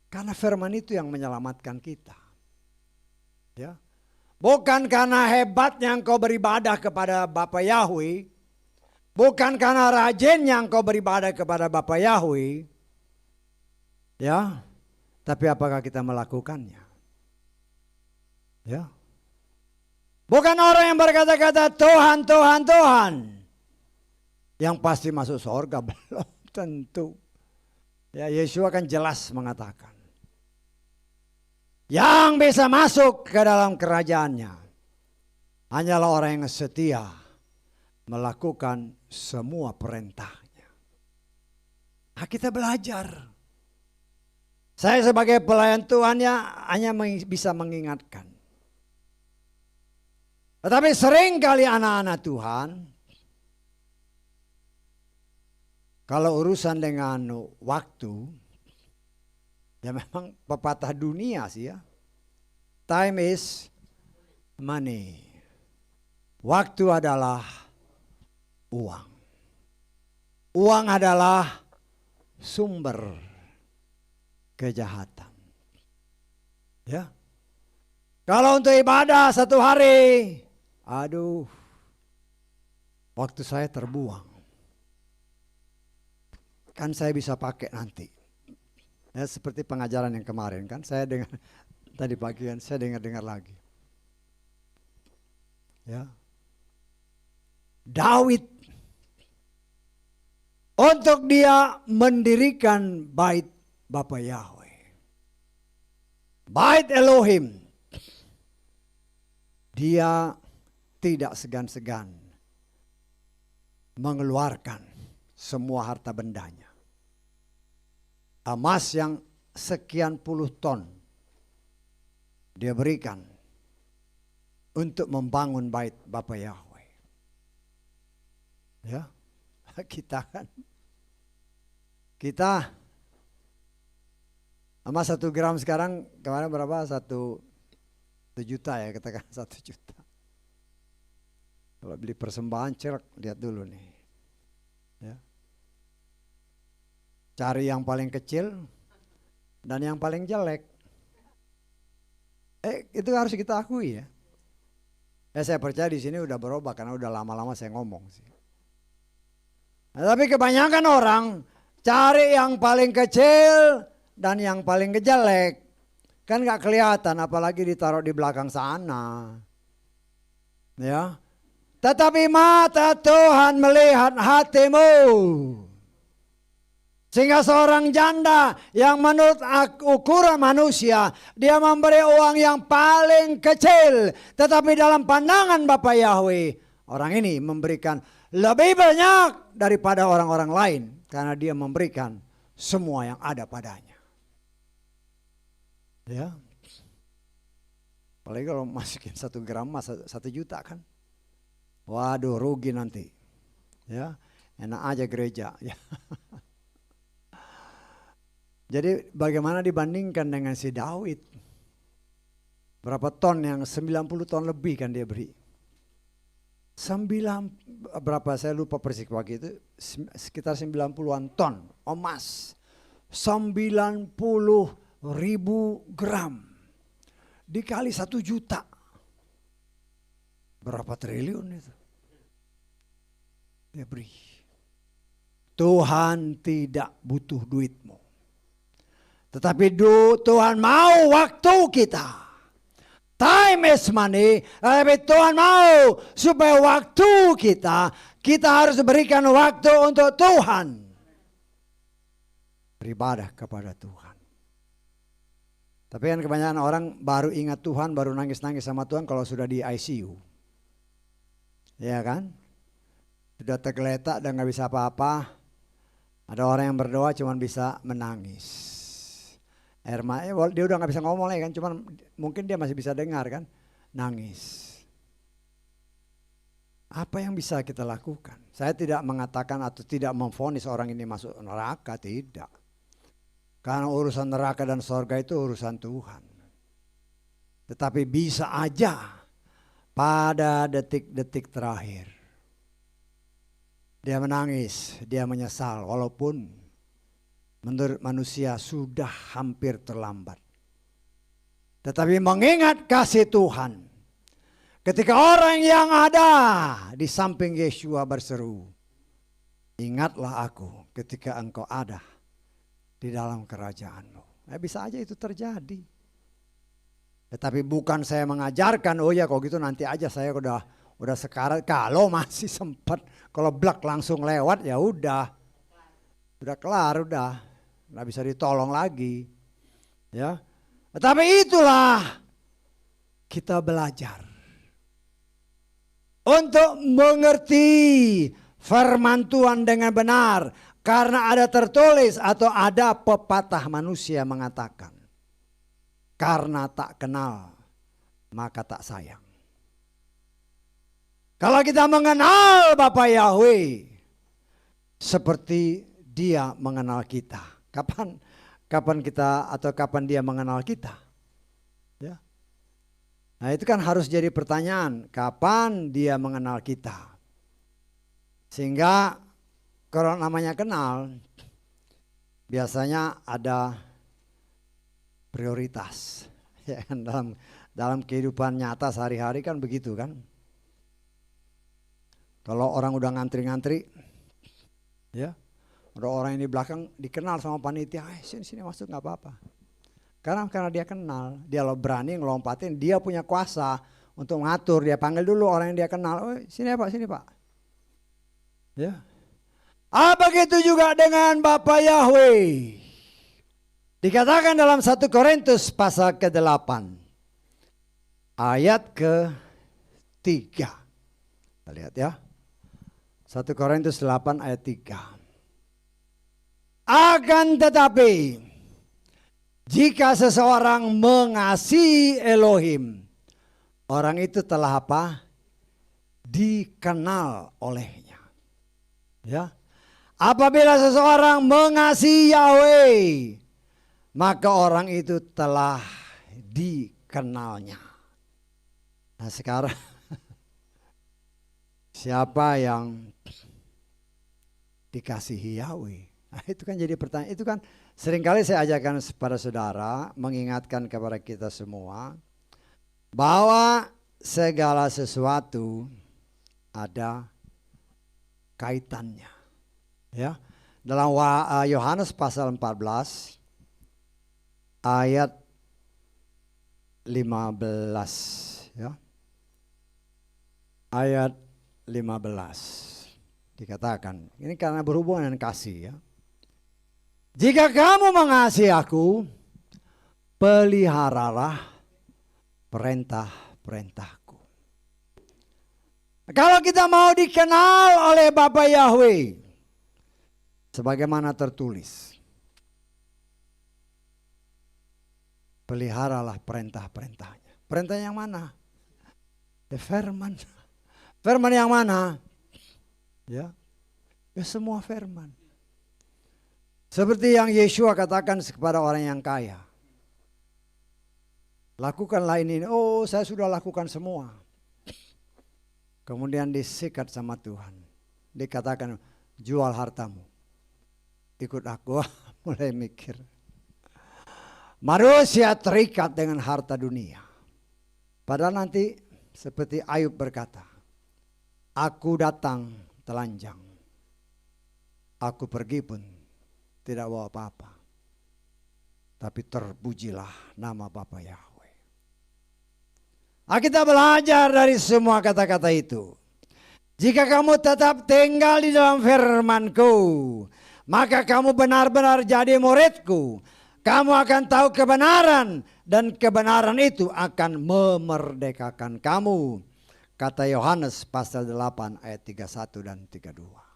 Karena firman itu yang menyelamatkan kita. Ya. Bukan karena hebatnya engkau beribadah kepada Bapa Yahweh. Bukan karena rajinnya engkau beribadah kepada Bapa Yahweh. Ya. Tapi apakah kita melakukannya? Ya. Bukan orang yang berkata-kata Tuhan, Tuhan, Tuhan. Yang pasti masuk surga, belum tentu. Ya, Yeshua kan jelas mengatakan. Yang bisa masuk ke dalam kerajaannya hanyalah orang yang setia melakukan semua perintahnya. Nah, kita belajar. Saya sebagai pelayan Tuhan hanya bisa mengingatkan. Tetapi sering kali anak-anak Tuhan, kalau urusan dengan waktu, ya memang pepatah dunia sih ya. Time is money. Waktu adalah uang. Uang adalah sumber kejahatan. Ya. Kalau untuk ibadah 1 hari, aduh, waktu saya terbuang. Kan saya bisa pakai nanti. Ya, seperti pengajaran yang kemarin kan, saya dengar tadi pagi kan, saya dengar lagi. Ya, Daud untuk dia mendirikan bait Bapa Yahweh, bait Elohim, dia tidak segan-segan mengeluarkan semua harta bendanya. Emas yang sekian puluh ton dia berikan untuk membangun bait Bapa Yahweh. Ya, kita emas 1 gram sekarang kemarin berapa? 1 juta ya, katakan 1 juta. Kalau beli persembahan cerek, lihat dulu nih. Ya. Cari yang paling kecil dan yang paling jelek. Itu harus kita akui ya. Saya percaya di sini udah berubah karena udah lama-lama saya ngomong sih. Nah, tapi kebanyakan orang cari yang paling kecil dan yang paling jelek. Kan gak kelihatan apalagi ditaruh di belakang sana. Ya. Tetapi mata Tuhan melihat hatimu. Sehingga seorang janda yang menurut ukuran manusia, dia memberi uang yang paling kecil. Tetapi dalam pandangan Bapa Yahweh, orang ini memberikan lebih banyak daripada orang-orang lain. Karena dia memberikan semua yang ada padanya. Ya. Apalagi kalau masukin 1 gram emas 1 juta kan. Waduh, rugi nanti. Ya, enak aja gereja. Ya. Jadi bagaimana dibandingkan dengan si Daud? Berapa ton yang 90 ton lebih kan dia beri. Berapa saya lupa persis waktu itu, sekitar 90-an ton emas. 90.000 gram dikali 1 juta. Berapa triliun itu? Dia beri. Tuhan tidak butuh duitmu. Tetapi Tuhan mau waktu kita. Time is money. Tapi Tuhan mau supaya waktu kita harus berikan waktu untuk Tuhan. Beribadah kepada Tuhan. Tapi kan kebanyakan orang baru ingat Tuhan, baru nangis-nangis sama Tuhan kalau sudah di ICU. Ya kan? Sudah tergeletak dan gak bisa apa-apa. Ada orang yang berdoa cuma bisa menangis. Air mata, dia udah nggak bisa ngomong lagi kan, cuman mungkin dia masih bisa dengar kan, nangis. Apa yang bisa kita lakukan? Saya tidak mengatakan atau tidak memvonis orang ini masuk neraka, tidak. Karena urusan neraka dan surga itu urusan Tuhan. Tetapi bisa aja pada detik-detik terakhir dia menangis, dia menyesal walaupun menurut manusia sudah hampir terlambat. Tetapi mengingat kasih Tuhan, ketika orang yang ada di samping Yeshua berseru, ingatlah aku ketika engkau ada di dalam kerajaanmu. Bisa aja itu terjadi. Tetapi bukan saya mengajarkan, oh ya kalau gitu nanti aja saya udah sekarang, kalau masih sempat, kalau blak langsung lewat ya udah kelar, udah nggak bisa ditolong lagi, ya. Tetapi itulah kita belajar untuk mengerti firman Tuhan dengan benar, karena ada tertulis atau ada pepatah manusia mengatakan, karena tak kenal maka tak sayang. Kalau kita mengenal Bapa Yahweh seperti Dia mengenal kita. Kapan kita atau kapan Dia mengenal kita? Ya. Nah, itu kan harus jadi pertanyaan, kapan Dia mengenal kita? Sehingga kalau namanya kenal, biasanya ada prioritas. Ya, dalam kehidupan nyata sehari-hari kan begitu kan. Kalau orang udah ngantri-ngantri, ya, udah orang yang di belakang dikenal sama panitia, sini masuk nggak apa-apa. Karena dia kenal, dia lo berani ngelompatin, dia punya kuasa untuk mengatur, dia panggil dulu orang yang dia kenal, oh, sini Pak. Ya. Begitu juga dengan Bapa Yahweh. Dikatakan dalam 1 Korintus pasal ke-8 ayat ke-3. Kita lihat ya. 1 Korintus 8 ayat 3. Akan tetapi jika seseorang mengasihi Elohim, orang itu telah apa? Dikenal olehnya. Ya. Apabila seseorang mengasihi Yahweh, maka orang itu telah dikenalnya. Nah sekarang siapa yang dikasihi Yahweh? Nah, itu kan jadi pertanyaan. Itu kan seringkali saya ajarkan kepada saudara, mengingatkan kepada kita semua bahwa segala sesuatu ada kaitannya. Ya, dalam Yohanes pasal 14 ayat 15, ya. Ayat 15 dikatakan, ini karena berhubungan dengan kasih, ya. Jika kamu mengasihi aku, peliharalah perintah-perintahku. Kalau kita mau dikenal oleh Bapa Yahweh, sebagaimana tertulis, peliharalah perintah-perintahnya. Perintah yang mana? Firman. Firman yang mana? Ya semua firman. Seperti yang Yeshua katakan kepada orang yang kaya. Lakukanlah ini. Oh, saya sudah lakukan semua. Kemudian disikat sama Tuhan. Dikatakan, jual hartamu. Ikut aku. Mulai mikir. Manusia terikat dengan harta dunia. Padahal nanti seperti Ayub berkata, aku datang telanjang. Aku pergi pun tidak bawa apa-apa. Tapi terpujilah nama Bapa Yahweh. Kita belajar dari semua kata-kata itu. Jika kamu tetap tinggal di dalam firman-Ku, maka kamu benar-benar jadi murid-Ku. Kamu akan tahu kebenaran, dan kebenaran itu akan memerdekakan kamu. Kata Yohanes pasal 8 ayat 31 dan 32.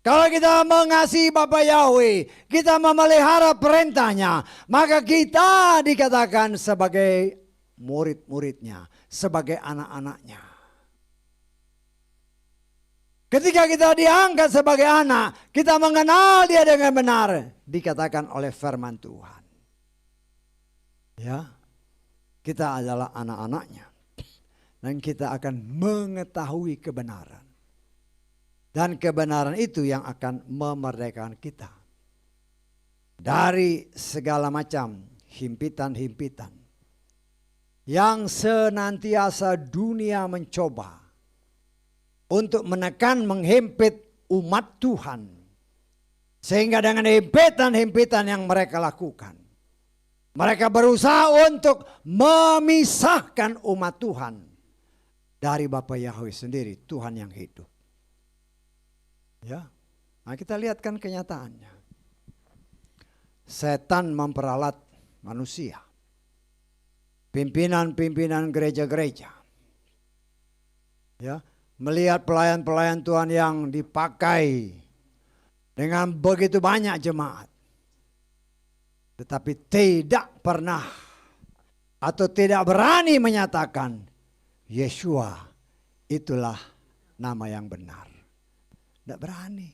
Kalau kita mengasihi Bapa Yahweh, kita memelihara perintahnya, maka kita dikatakan sebagai murid-muridnya, sebagai anak-anaknya. Ketika kita diangkat sebagai anak, kita mengenal dia dengan benar, dikatakan oleh firman Tuhan. Ya, kita adalah anak-anaknya. Dan kita akan mengetahui kebenaran. Dan kebenaran itu yang akan memerdekakan kita. Dari segala macam himpitan-himpitan. Yang senantiasa dunia mencoba. Untuk menekan menghimpit umat Tuhan. Sehingga dengan himpitan-himpitan yang mereka lakukan. Mereka berusaha untuk memisahkan umat Tuhan. Dari Bapa Yahweh sendiri, Tuhan yang hidup. Ya, nah kita lihat kan kenyataannya. Setan memperalat manusia. Pimpinan-pimpinan gereja-gereja. Ya, melihat pelayan-pelayan Tuhan yang dipakai dengan begitu banyak jemaat. Tetapi tidak pernah atau tidak berani menyatakan Yeshua itulah nama yang benar. Tidak berani.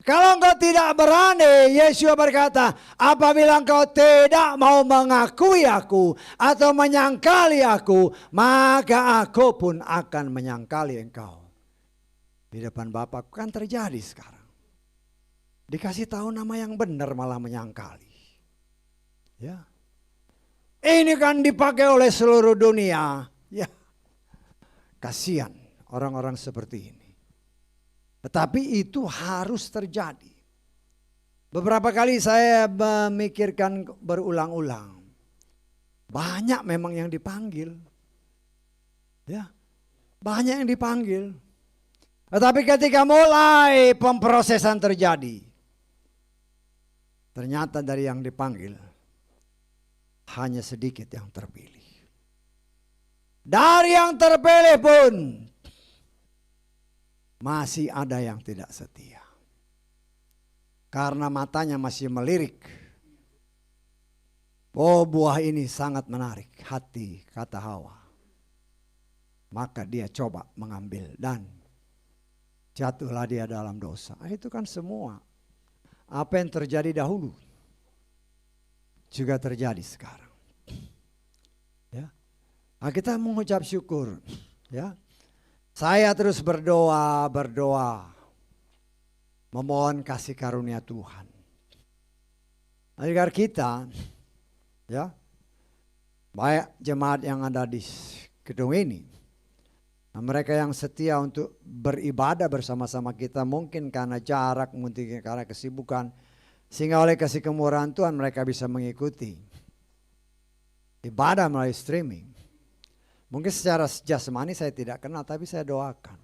Kalau engkau tidak berani, Yeshua berkata, apabila engkau tidak mau mengakui aku atau menyangkali aku, maka aku pun akan menyangkali engkau. Di depan Bapakku kan terjadi sekarang. Dikasih tahu nama yang benar malah menyangkali. Ya. Ini kan dipakai oleh seluruh dunia. Ya. Kasihan orang-orang seperti ini. Tetapi itu harus terjadi. Beberapa kali saya memikirkan berulang-ulang. Banyak memang yang dipanggil. Ya. Banyak yang dipanggil. Tetapi ketika mulai pemprosesan terjadi. Ternyata dari yang dipanggil hanya sedikit yang terpilih. Dari yang terpilih pun masih ada yang tidak setia. Karena matanya masih melirik. Oh, buah ini sangat menarik hati, kata Hawa. Maka dia coba mengambil dan jatuhlah dia dalam dosa. Itu kan semua. Apa yang terjadi dahulu juga terjadi sekarang. Ya. Nah, kita mengucap syukur. Ya. Saya terus berdoa. Memohon kasih karunia Tuhan. Agar kita, ya, baik jemaat yang ada di gedung ini, mereka yang setia untuk beribadah bersama-sama kita, mungkin karena jarak, mungkin karena kesibukan, sehingga oleh kasih kemurahan Tuhan mereka bisa mengikuti ibadah melalui streaming. Mungkin secara jasmani saya tidak kenal, tapi saya doakan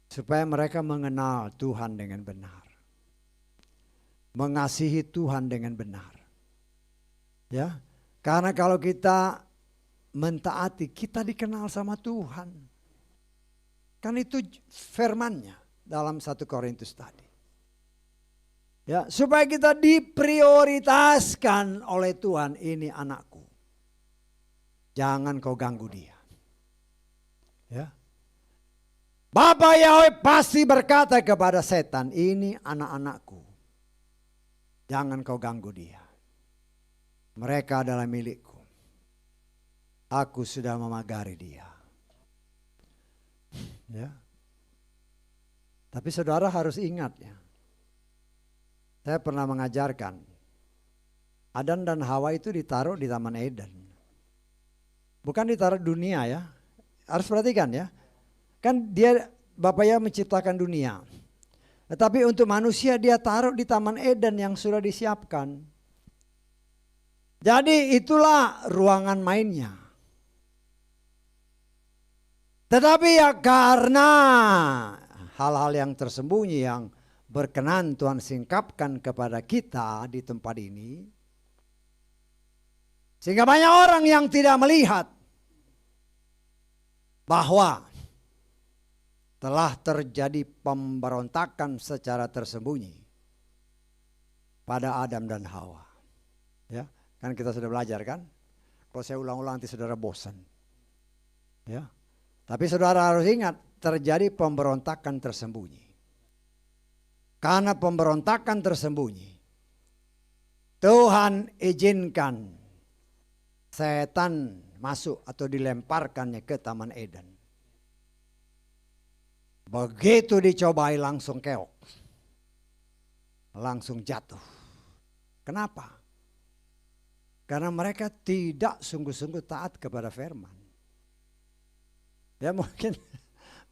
supaya mereka mengenal Tuhan dengan benar, mengasihi Tuhan dengan benar. Ya, karena kalau kita mentaati, kita dikenal sama Tuhan. Kan itu firman-Nya dalam 1 Korintus tadi. Ya, supaya kita diprioritaskan oleh Tuhan, ini anakku. Jangan kau ganggu dia. Ya. Bapa Yahweh pasti berkata kepada setan, ini anak-anakku. Jangan kau ganggu dia. Mereka adalah milikku. Aku sudah memagari dia. Ya. Tapi saudara harus ingat ya. Saya pernah mengajarkan. Adam dan Hawa itu ditaruh di Taman Eden. Bukan ditaruh dunia ya. Harus perhatikan ya. Kan dia Bapa Yahweh menciptakan dunia. Tetapi untuk manusia dia taruh di Taman Eden yang sudah disiapkan. Jadi itulah ruangan mainnya. Tetapi ya karena hal-hal yang tersembunyi yang berkenan Tuhan singkapkan kepada kita di tempat ini. Sehingga banyak orang yang tidak melihat bahwa telah terjadi pemberontakan secara tersembunyi pada Adam dan Hawa. Ya, kan kita sudah belajar kan? Kalau saya ulang-ulang nanti saudara bosan. Ya. Tapi saudara harus ingat, terjadi pemberontakan tersembunyi. Karena pemberontakan tersembunyi, Tuhan izinkan setan masuk atau dilemparkannya ke Taman Eden. Begitu dicobai langsung keok. Langsung jatuh. Kenapa? Karena mereka tidak sungguh-sungguh taat kepada firman. Ya mungkin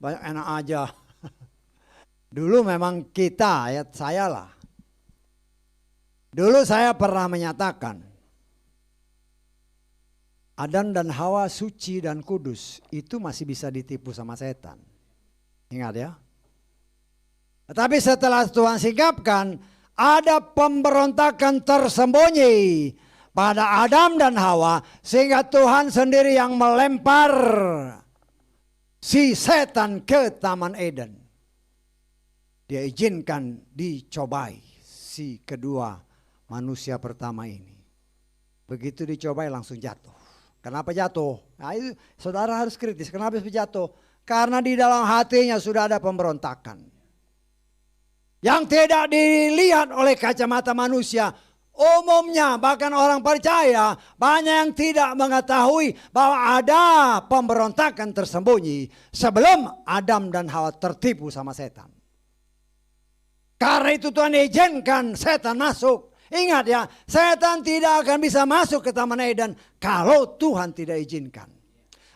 banyak enak aja. Dulu memang kita, ya saya lah. Dulu saya pernah menyatakan, Adam dan Hawa suci dan kudus, itu masih bisa ditipu sama setan. Ingat ya. Tetapi setelah Tuhan sikapkan, ada pemberontakan tersembunyi pada Adam dan Hawa, sehingga Tuhan sendiri yang melempar si setan ke Taman Eden. Dia izinkan dicobai si kedua manusia pertama ini. Begitu dicobai langsung jatuh. Kenapa jatuh? Nah, itu saudara harus kritis. Kenapa bisa jatuh? Karena di dalam hatinya sudah ada pemberontakan. Yang tidak dilihat oleh kacamata manusia. Umumnya bahkan orang percaya banyak yang tidak mengetahui bahwa ada pemberontakan tersembunyi sebelum Adam dan Hawa tertipu sama setan. Karena itu Tuhan izinkan setan masuk. Ingat ya, setan tidak akan bisa masuk ke Taman Eden kalau Tuhan tidak izinkan.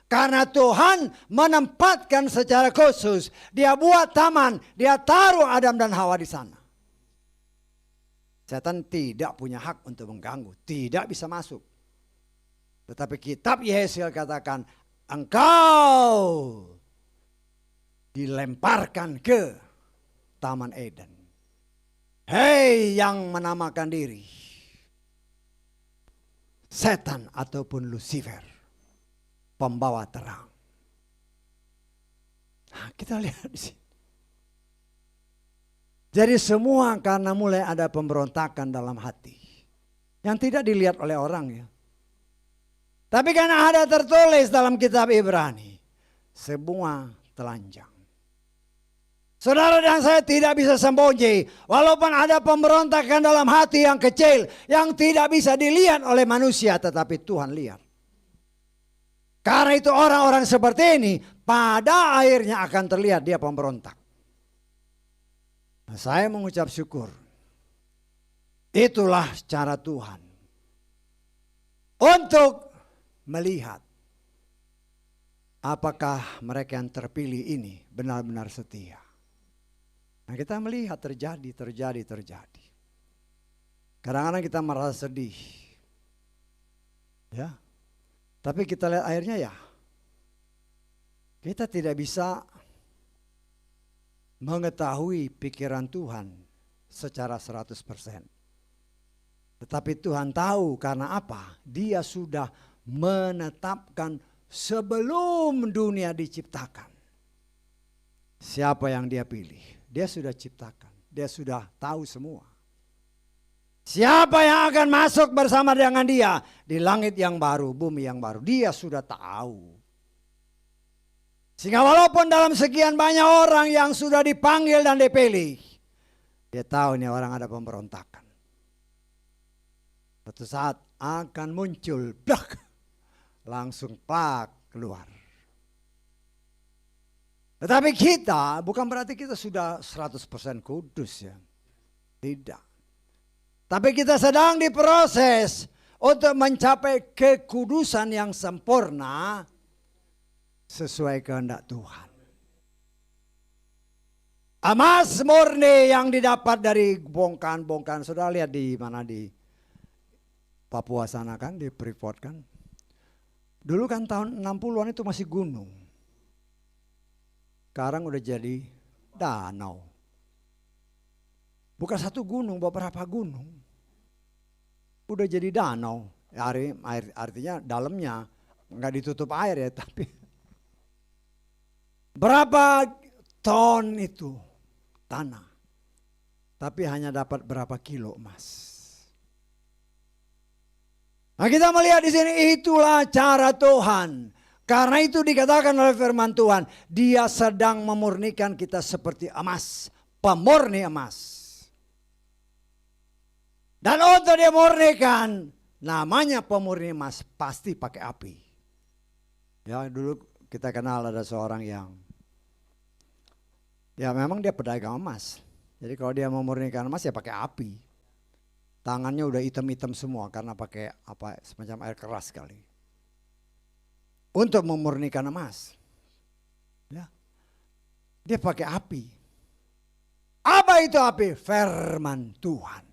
Karena Tuhan menempatkan secara khusus, dia buat taman, dia taruh Adam dan Hawa di sana. Setan tidak punya hak untuk mengganggu, tidak bisa masuk. Tetapi kitab Yesaya katakan, engkau dilemparkan ke Taman Eden. Hei yang menamakan diri setan ataupun Lucifer, pembawa terang. Nah, kita lihat di sini. Jadi semua karena mulai ada pemberontakan dalam hati yang tidak dilihat oleh orang ya. Tapi karena ada tertulis dalam kitab Ibrani, semua telanjang. Saudara dan saya tidak bisa sembunyi, walaupun ada pemberontakan dalam hati yang kecil, yang tidak bisa dilihat oleh manusia, tetapi Tuhan lihat. Karena itu orang-orang seperti ini, pada akhirnya akan terlihat dia pemberontak. Nah, saya mengucap syukur. Itulah cara Tuhan untuk melihat apakah mereka yang terpilih ini benar-benar setia. Nah, kita melihat terjadi. Kadang-kadang kita merasa sedih. Ya. Tapi kita lihat akhirnya ya. Kita tidak bisa mengetahui pikiran Tuhan secara 100%. Tetapi Tuhan tahu karena apa? Dia sudah menetapkan sebelum dunia diciptakan. Siapa yang dia pilih? Dia sudah ciptakan, dia sudah tahu semua. Siapa yang akan masuk bersama dengan dia di langit yang baru, bumi yang baru, dia sudah tahu. Sehingga walaupun dalam sekian banyak orang yang sudah dipanggil dan dipilih, dia tahu ini orang ada pemberontakan. Suatu saat akan muncul, blak, langsung plak keluar. Tetapi kita bukan berarti kita sudah 100% kudus ya. Tidak. Tapi kita sedang diproses untuk mencapai kekudusan yang sempurna sesuai kehendak Tuhan. Emas murni yang didapat dari bongkahan-bongkahan. Sudah lihat di mana di Papua sana kan, di Freeport kan. Dulu kan tahun 60-an itu masih gunung. Sekarang udah jadi danau. Bukan satu gunung, beberapa gunung. Udah jadi danau. Artinya dalamnya nggak ditutup air ya, tapi berapa ton itu tanah. Tapi hanya dapat berapa kilo emas. Nah, kita melihat di sini itulah cara Tuhan. Karena itu dikatakan oleh firman Tuhan, Dia sedang memurnikan kita seperti emas, pemurni emas. Dan untuk dia murnikan, namanya pemurni emas pasti pakai api. Ya, dulu kita kenal ada seorang yang ya memang dia pedagang emas. Jadi kalau dia memurnikan emas ya pakai api. Tangannya udah hitam-hitam semua karena pakai apa semacam air keras kali. Untuk memurnikan emas. Ya. Dia pakai api. Apa itu api? Firman Tuhan.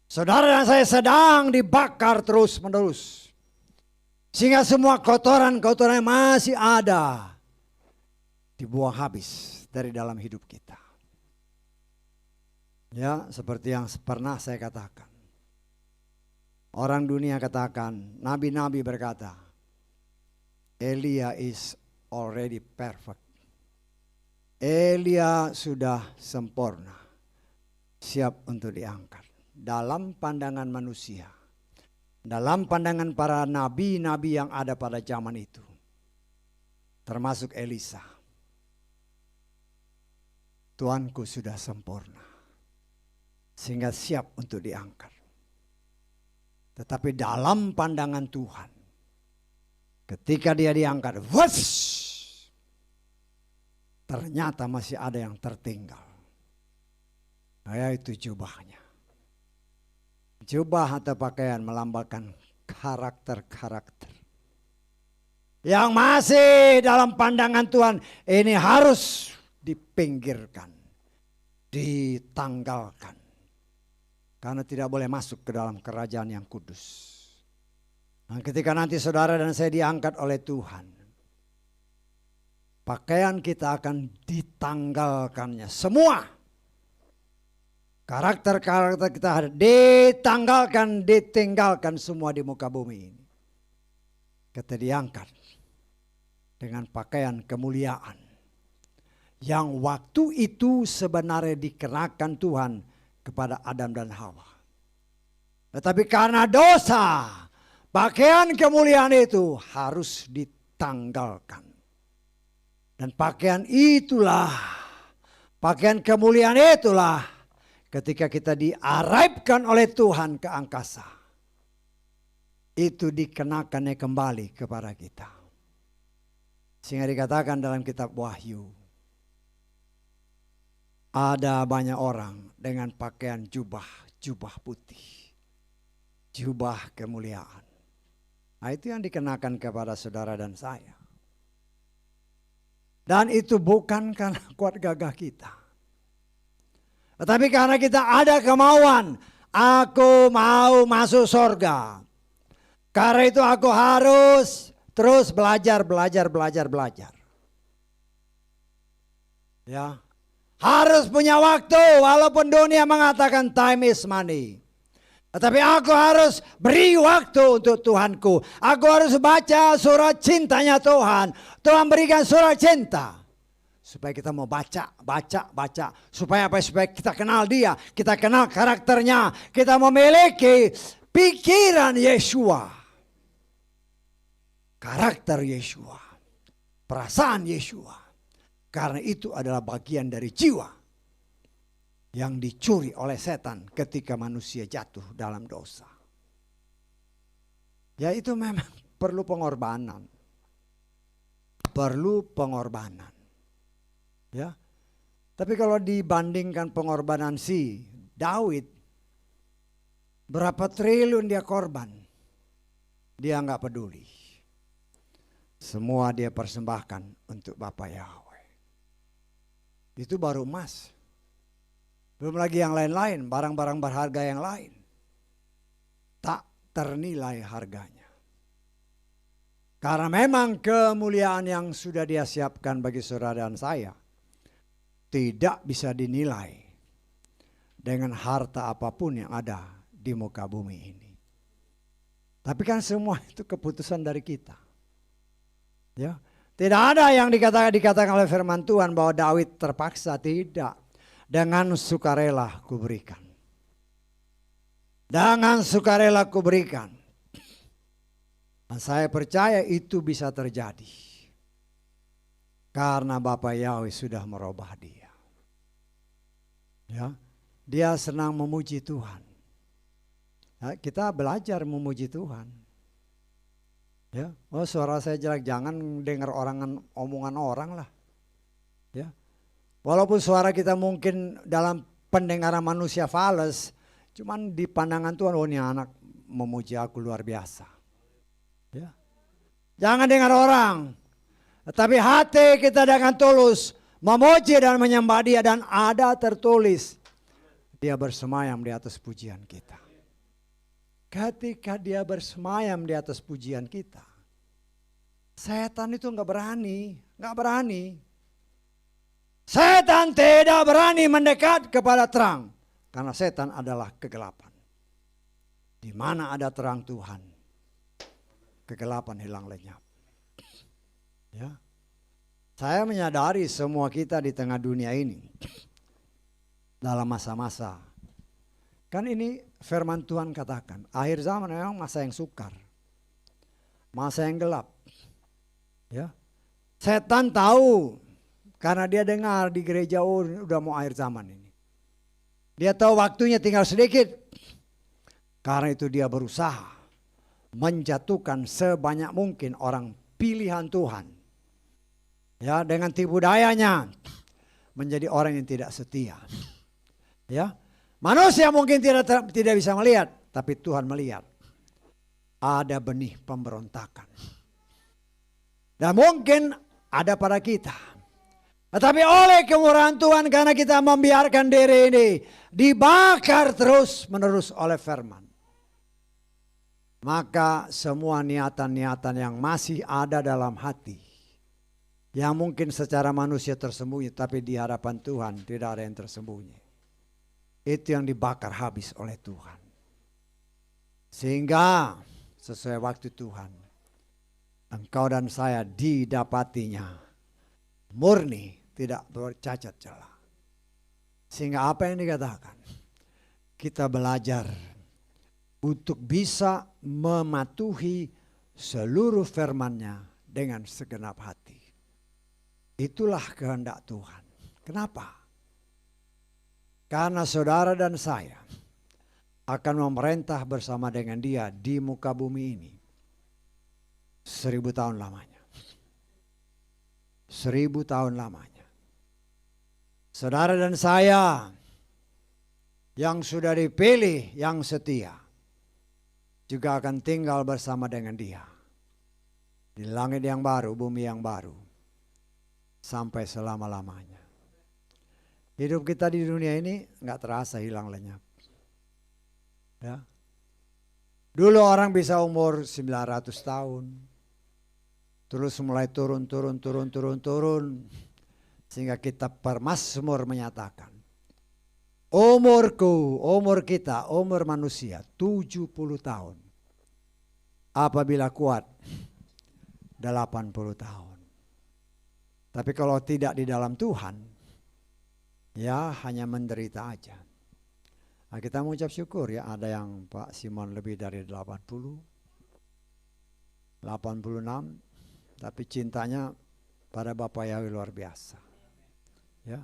Saudara dan saya sedang dibakar terus menerus. Sehingga semua kotoran-kotoran masih ada. Dibuang habis dari dalam hidup kita. Ya, seperti yang pernah saya katakan. Orang dunia katakan, nabi-nabi berkata, Elia is already perfect. Elia sudah sempurna. Siap untuk diangkat. Dalam pandangan manusia. Dalam pandangan para nabi-nabi yang ada pada zaman itu. Termasuk Elisa. Tuanku sudah sempurna. Sehingga siap untuk diangkat. Tetapi dalam pandangan Tuhan. Ketika dia diangkat. Ternyata masih ada yang tertinggal. Yaitu jubahnya. Jubah atau pakaian melambangkan karakter-karakter. Yang masih dalam pandangan Tuhan ini harus dipinggirkan. Ditanggalkan. Karena tidak boleh masuk ke dalam kerajaan yang kudus. Dan ketika nanti saudara dan saya diangkat oleh Tuhan. Pakaian kita akan ditanggalkannya semua. Karakter-karakter kita harus ditinggalkan semua di muka bumi ini. Kita diangkat dengan pakaian kemuliaan. Yang waktu itu sebenarnya dikenakan Tuhan kepada Adam dan Hawa. Tetapi karena dosa, pakaian kemuliaan itu harus ditanggalkan. Dan pakaian itulah, pakaian kemuliaan itulah ketika kita diaraipkan oleh Tuhan ke angkasa. Itu dikenakannya kembali kepada kita. Sehingga dikatakan dalam kitab Wahyu. Ada banyak orang dengan pakaian jubah putih. Jubah kemuliaan. Nah, itu yang dikenakan kepada saudara dan saya. Dan itu bukan karena kuat gagah kita. Tetapi karena kita ada kemauan, aku mau masuk surga. Karena itu aku harus terus belajar. Ya, harus punya waktu walaupun dunia mengatakan time is money. Tetapi aku harus beri waktu untuk Tuhanku. Aku harus baca surat cintanya Tuhan. Tuhan berikan surat cinta. Supaya kita mau baca. Supaya apa? Supaya kita kenal dia. Kita kenal karakternya. Kita memiliki pikiran Yeshua. Karakter Yeshua. Perasaan Yeshua. Karena itu adalah bagian dari jiwa. Yang dicuri oleh setan ketika manusia jatuh dalam dosa. Ya itu memang perlu pengorbanan. Ya. Tapi kalau dibandingkan pengorbanan si Daud, berapa triliun dia korban, dia nggak peduli. Semua dia persembahkan untuk Bapa Yahweh. Itu baru emas. Belum lagi yang lain-lain, barang-barang berharga yang lain. Tak ternilai harganya. Karena memang kemuliaan yang sudah dia siapkan bagi saudara dan saya tidak bisa dinilai dengan harta apapun yang ada di muka bumi ini. Tapi kan semua itu keputusan dari kita. Ya, Tidak ada yang dikatakan oleh firman Tuhan bahwa Daud terpaksa, tidak. Dengan sukarela kuberikan. Dengan sukarela kuberikan. Dan saya percaya itu bisa terjadi. Karena Bapa Yahweh sudah merubah dia. Ya, dia senang memuji Tuhan. Ya, kita belajar memuji Tuhan. Ya, oh suara saya jelek, jangan dengar omongan orang lah. Ya, walaupun suara kita mungkin dalam pendengaran manusia fals, cuman di pandangan Tuhan, oh ini anak memuji aku luar biasa. Ya, jangan dengar orang, tetapi hati kita dengan tulus memuji dan menyembah Dia, dan ada tertulis Dia bersemayam di atas pujian kita. Ketika Dia bersemayam di atas pujian kita, setan itu nggak berani. Setan tidak berani mendekat kepada terang, karena setan adalah kegelapan. Di mana ada terang Tuhan, kegelapan hilang lenyap. Ya, saya menyadari semua kita di tengah dunia ini dalam masa-masa. Kan ini firman Tuhan katakan, akhir zaman memang masa yang sukar. Masa yang gelap. Ya. Setan tahu karena dia dengar di gereja, oh udah mau akhir zaman ini. Dia tahu waktunya tinggal sedikit. Karena itu dia berusaha menjatuhkan sebanyak mungkin orang pilihan Tuhan. Ya, dengan tipu dayanya menjadi orang yang tidak setia. Ya. Manusia mungkin tidak bisa melihat, tapi Tuhan melihat. Ada benih pemberontakan. Dan mungkin ada pada kita. Tetapi oleh kemurahan Tuhan, karena kita membiarkan diri ini dibakar terus menerus oleh firman, maka semua niatan-niatan yang masih ada dalam hati, yang mungkin secara manusia tersembunyi, tapi di hadapan Tuhan tidak ada yang tersembunyi, itu yang dibakar habis oleh Tuhan. Sehingga sesuai waktu Tuhan, engkau dan saya didapatinya murni, tidak bercacat celah. Sehingga apa yang dikatakan, kita belajar untuk bisa mematuhi seluruh firman-Nya dengan segenap hati. Itulah kehendak Tuhan. Kenapa? Karena saudara dan saya akan memerintah bersama dengan Dia di muka bumi ini 1000 tahun lamanya. 1000 tahun lamanya. Saudara dan saya yang sudah dipilih, yang setia, juga akan tinggal bersama dengan Dia di langit yang baru, bumi yang baru, sampai selama-lamanya. Hidup kita di dunia ini nggak terasa hilang lenyap. Ya. Dulu orang bisa umur 900 tahun. Terus mulai turun. Sehingga kitab Mazmur menyatakan, umur kita, umur manusia 70 tahun. Apabila kuat 80 tahun. Tapi kalau tidak di dalam Tuhan, ya hanya menderita aja. Nah, kita mengucap syukur ya, ada yang Pak Simon lebih dari 80, 86, tapi cintanya pada Bapa Yahweh luar biasa. Ya,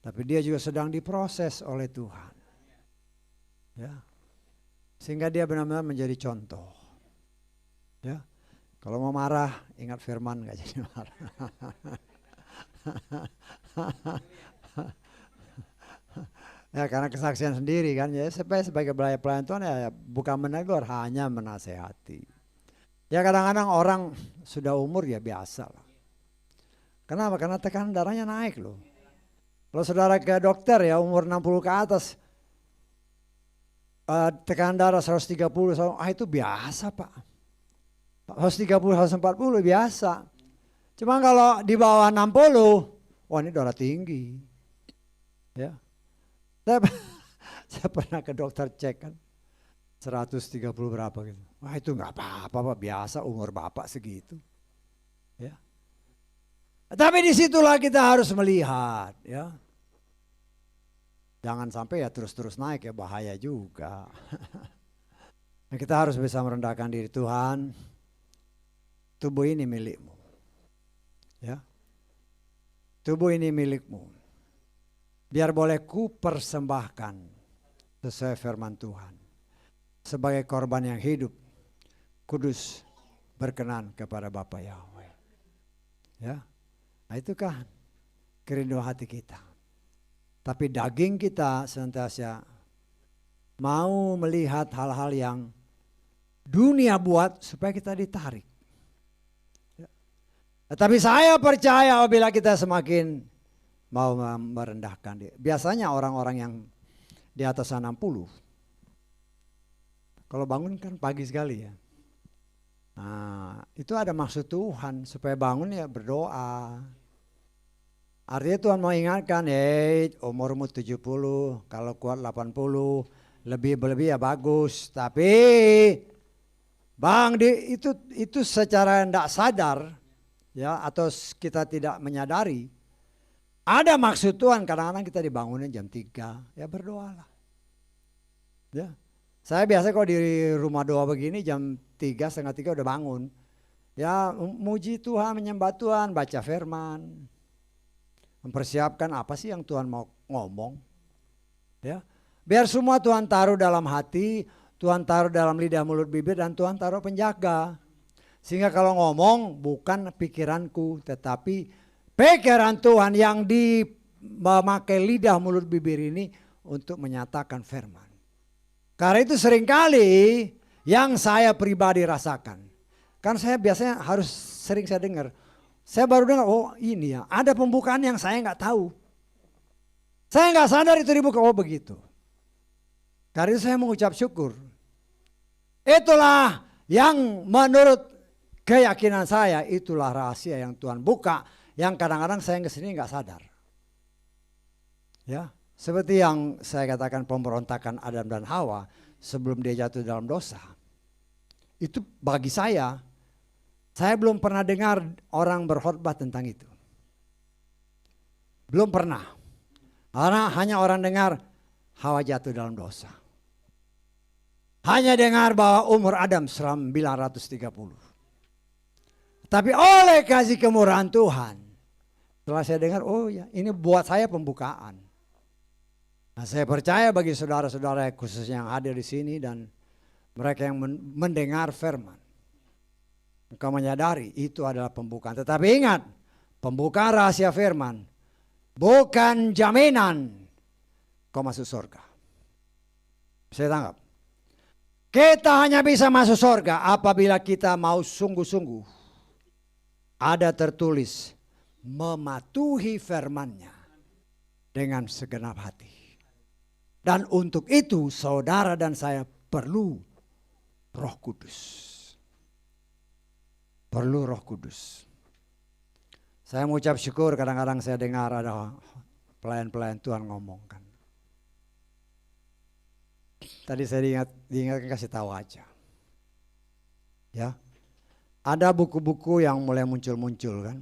tapi dia juga sedang diproses oleh Tuhan. Ya, sehingga dia benar-benar menjadi contoh. Ya, kalau mau marah ingat firman, nggak jadi marah. Ya karena kesaksian sendiri kan, ya sebagai pelayan Tuhan ya bukan menegur, hanya menasehati. Ya kadang-kadang orang sudah umur ya biasa lah. Kenapa? Karena tekanan darahnya naik loh. Kalau saudara ke dokter ya umur 60 ke atas, tekanan darah 130, itu biasa Pak. 130, 140 biasa. Cuma kalau di bawah 60, wah ini darah tinggi. Ya. Saya pernah ke dokter cek kan 130 berapa gitu. Wah itu nggak apa-apa Pak, biasa umur Bapak segitu. Ya. Tapi disitulah kita harus melihat ya. Jangan sampai ya terus-terus naik ya, bahaya juga. Nah, kita harus bisa merendahkan diri. Tuhan, tubuh ini milikmu. Ya. Tubuh ini milikmu. Biar boleh ku persembahkan sesuai firman Tuhan. Sebagai korban yang hidup, kudus, berkenan kepada Bapa Yahweh. Ya. Nah, itu kan kerinduan hati kita. Tapi daging kita senantiasa mau melihat hal-hal yang dunia buat supaya kita ditarik. Ya. Tapi saya percaya apabila kita semakin mau merendahkan diri. Biasanya orang-orang yang di atas 60, kalau bangun kan pagi sekali ya. Nah, itu ada maksud Tuhan supaya bangun ya berdoa. Artinya Tuhan mau ingatkan, umurmu 70, kalau kuat 80, lebih-lebih ya bagus. Tapi Bang, itu secara tidak sadar ya, atau kita tidak menyadari. Ada maksud Tuhan, kadang-kadang kita dibangunin jam 3, ya berdoalah. Ya. Saya biasa kalau di rumah doa begini jam 3, setengah 3 udah bangun. Ya muji Tuhan, menyembah Tuhan, baca firman. Mempersiapkan apa sih yang Tuhan mau ngomong. Ya. Biar semua Tuhan taruh dalam hati, Tuhan taruh dalam lidah, mulut, bibir, dan Tuhan taruh penjaga. Sehingga kalau ngomong bukan pikiranku, tetapi pikiran Tuhan yang memakai lidah, mulut, bibir ini untuk menyatakan firman. Karena itu seringkali yang saya pribadi rasakan. Kan saya biasanya harus sering saya dengar. Saya baru dengar, oh ini ya, ada pembukaan yang saya nggak tahu. Saya nggak sadar itu dibuka, oh begitu. Karena itu saya mengucap syukur. Itulah yang menurut keyakinan saya, itulah rahasia yang Tuhan buka, yang kadang-kadang saya kesini nggak sadar. Ya, seperti yang saya katakan pemberontakan Adam dan Hawa sebelum dia jatuh dalam dosa. Itu bagi saya belum pernah dengar orang berkhotbah tentang itu. Belum pernah. Karena hanya orang dengar Hawa jatuh dalam dosa. Hanya dengar bahwa umur Adam 930. Tapi oleh kasih kemurahan Tuhan, setelah saya dengar, oh ya ini buat saya pembukaan. Nah, saya percaya bagi saudara-saudara khususnya yang hadir di sini dan mereka yang mendengar firman, engkau menyadari itu adalah pembukaan. Tetapi ingat, pembukaan rahasia firman bukan jaminan kau masuk surga. Saya tangkap. Kita hanya bisa masuk surga apabila kita mau sungguh-sungguh. Ada tertulis mematuhi firman-Nya dengan segenap hati. Dan untuk itu saudara dan saya perlu Roh Kudus. Perlu Roh Kudus. Saya mengucap syukur kadang-kadang saya dengar ada pelayan-pelayan Tuhan ngomongkan. Tadi saya diingatkan kasih tahu aja. Ya. Ada buku-buku yang mulai muncul-muncul kan.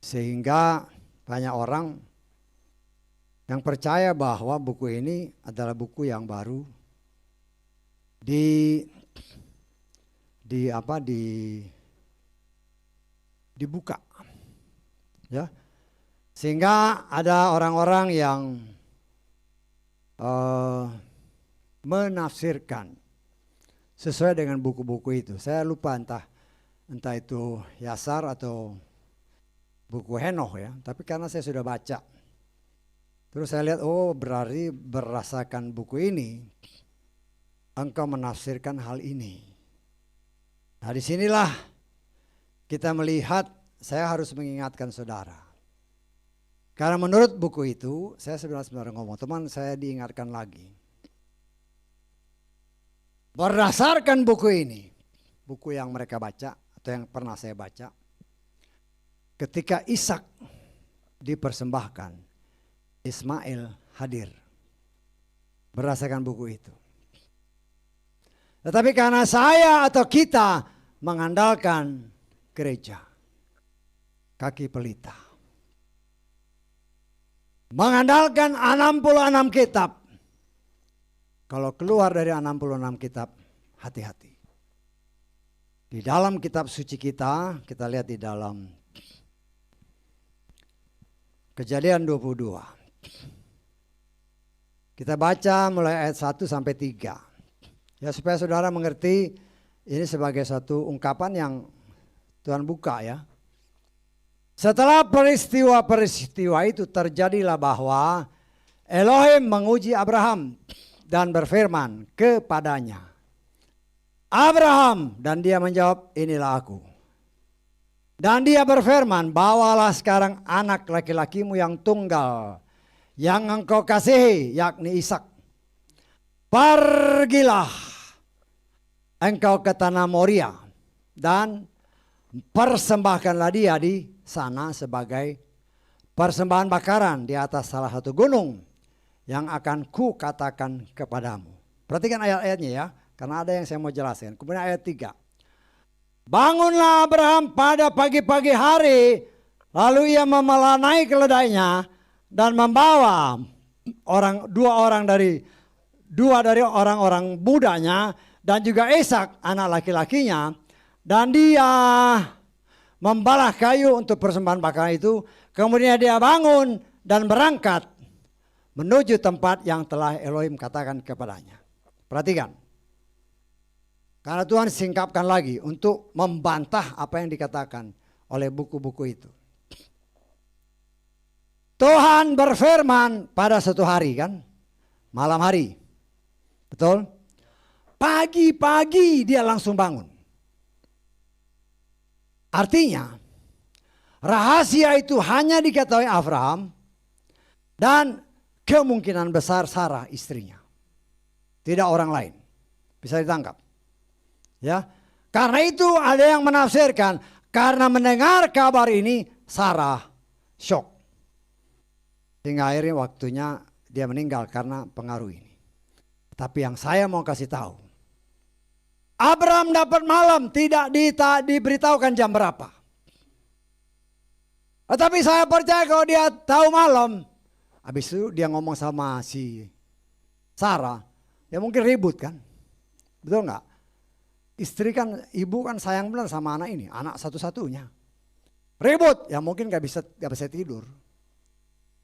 Sehingga banyak orang yang percaya bahwa buku ini adalah buku yang baru dibuka. Ya. Sehingga ada orang-orang yang menafsirkan sesuai dengan buku-buku itu. Saya lupa entah itu Yasar atau buku Henoch ya. Tapi karena saya sudah baca, terus saya lihat, oh berarti berdasarkan buku ini engkau menafsirkan hal ini. Nah disinilah kita melihat, saya harus mengingatkan saudara. Karena menurut buku itu, saya sebenarnya ngomong, teman saya diingatkan lagi. Berdasarkan buku ini, buku yang mereka baca atau yang pernah saya baca, ketika Ishak dipersembahkan, Ismail hadir. Berdasarkan buku itu. Tetapi karena saya atau kita mengandalkan gereja, kaki pelita. Mengandalkan 66 kitab. Kalau keluar dari 66 kitab, hati-hati. Di dalam kitab suci kita lihat di dalam Kejadian 22. Kita baca mulai ayat 1 sampai 3. Ya, supaya saudara mengerti ini sebagai satu ungkapan yang Tuhan buka ya. Setelah peristiwa-peristiwa itu terjadilah bahwa Elohim menguji Abraham dan berfirman kepadanya, Abraham, dan dia menjawab, inilah aku. Dan dia berfirman, bawalah sekarang anak laki-lakimu yang tunggal, yang engkau kasihi, yakni Ishak. Pergilah engkau ke tanah Moria dan persembahkanlah dia di sana sebagai persembahan bakaran di atas salah satu gunung yang akan ku katakan kepadamu. Perhatikan ayat-ayatnya ya, karena ada yang saya mau jelaskan. Kemudian ayat 3. Bangunlah Abraham pada pagi-pagi hari, lalu ia memelanai keledainya dan membawa dua dari orang-orang mudanya dan juga Ishak anak laki-lakinya, dan dia membalah kayu untuk persembahan bakaran itu. Kemudian dia bangun dan berangkat menuju tempat yang telah Elohim katakan kepadanya. Perhatikan. Karena Tuhan singkapkan lagi untuk membantah apa yang dikatakan oleh buku-buku itu. Tuhan berfirman pada suatu hari kan, malam hari. Betul? Pagi-pagi dia langsung bangun. Artinya, rahasia itu hanya diketahui Abraham dan kemungkinan besar Sarah istrinya. Tidak orang lain. Bisa ditangkap. Ya, karena itu ada yang menafsirkan karena mendengar kabar ini Sarah shock. Sehingga akhirnya waktunya dia meninggal karena pengaruh ini. Tapi yang saya mau kasih tahu, Abraham dapat malam, tidak diberitahukan jam berapa. Tetapi saya percaya kalau dia tahu malam, habis itu dia ngomong sama si Sarah, ya mungkin ribut kan, betul nggak? Istri kan, ibu kan sayang benar sama anak ini, anak satu-satunya. Ribut, ya mungkin gak bisa tidur.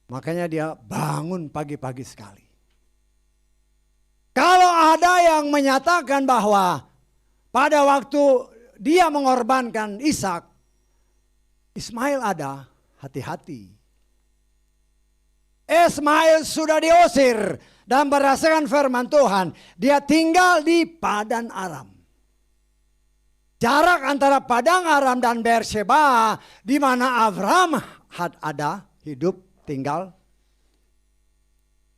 Makanya dia bangun pagi-pagi sekali. Kalau ada yang menyatakan bahwa pada waktu dia mengorbankan Ishak, Ismail ada, hati-hati. Ismail sudah diusir dan berdasarkan firman Tuhan, dia tinggal di Padan Aram. Jarak antara Padang Aram dan Beersheba, di mana Abraham ada hidup tinggal,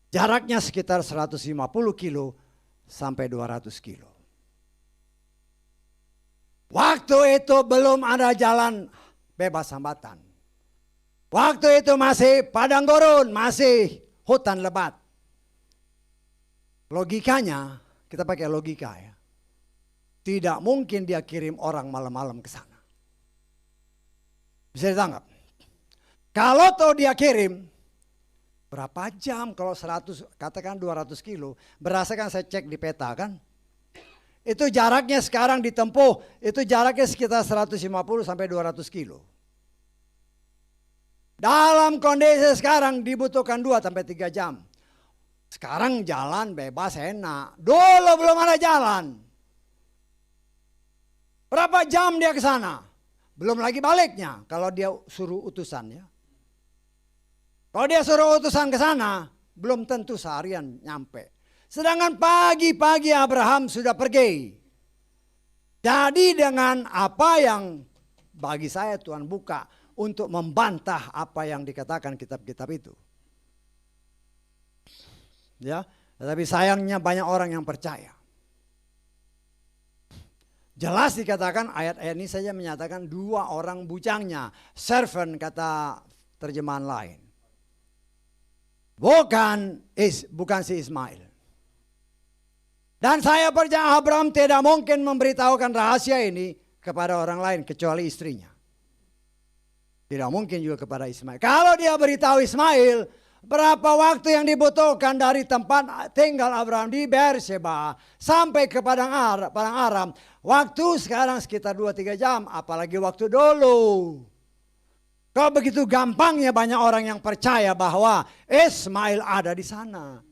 jaraknya sekitar 150 kilo sampai 200 kilo. Waktu itu belum ada jalan bebas hambatan. Waktu itu masih padang gurun, masih hutan lebat. Logikanya, kita pakai logika ya. Tidak mungkin dia kirim orang malam-malam ke sana. Bisa ditangkap. Kalau tahu dia kirim, berapa jam kalau 100, katakan 200 kilo. Berdasarkan saya cek di peta kan. Itu jaraknya sekarang ditempuh, itu jaraknya sekitar 150 sampai 200 kilo. Dalam kondisi sekarang dibutuhkan 2 sampai 3 jam. Sekarang jalan bebas enak. Dulu belum ada jalan. Berapa jam dia ke sana? Belum lagi baliknya kalau dia suruh utusan ya. Kalau dia suruh utusan ke sana, belum tentu seharian nyampe. Sedangkan pagi-pagi Abraham sudah pergi. Jadi dengan apa yang bagi saya Tuhan buka untuk membantah apa yang dikatakan kitab-kitab itu. Ya, tetapi sayangnya banyak orang yang percaya. Jelas dikatakan ayat-ayat ini saja menyatakan 2 orang bujangnya, servant kata terjemahan lain. Bukan si Ismail. Dan saya percaya Abraham tidak mungkin memberitahukan rahasia ini kepada orang lain kecuali istrinya. Tidak mungkin juga kepada Ismail. Kalau dia beritahu Ismail, berapa waktu yang dibutuhkan dari tempat tinggal Abraham di Beersheba sampai ke Padang Aram. Waktu sekarang sekitar 2-3 jam, apalagi waktu dulu. Kalau begitu gampangnya banyak orang yang percaya bahwa Ismail ada di sana.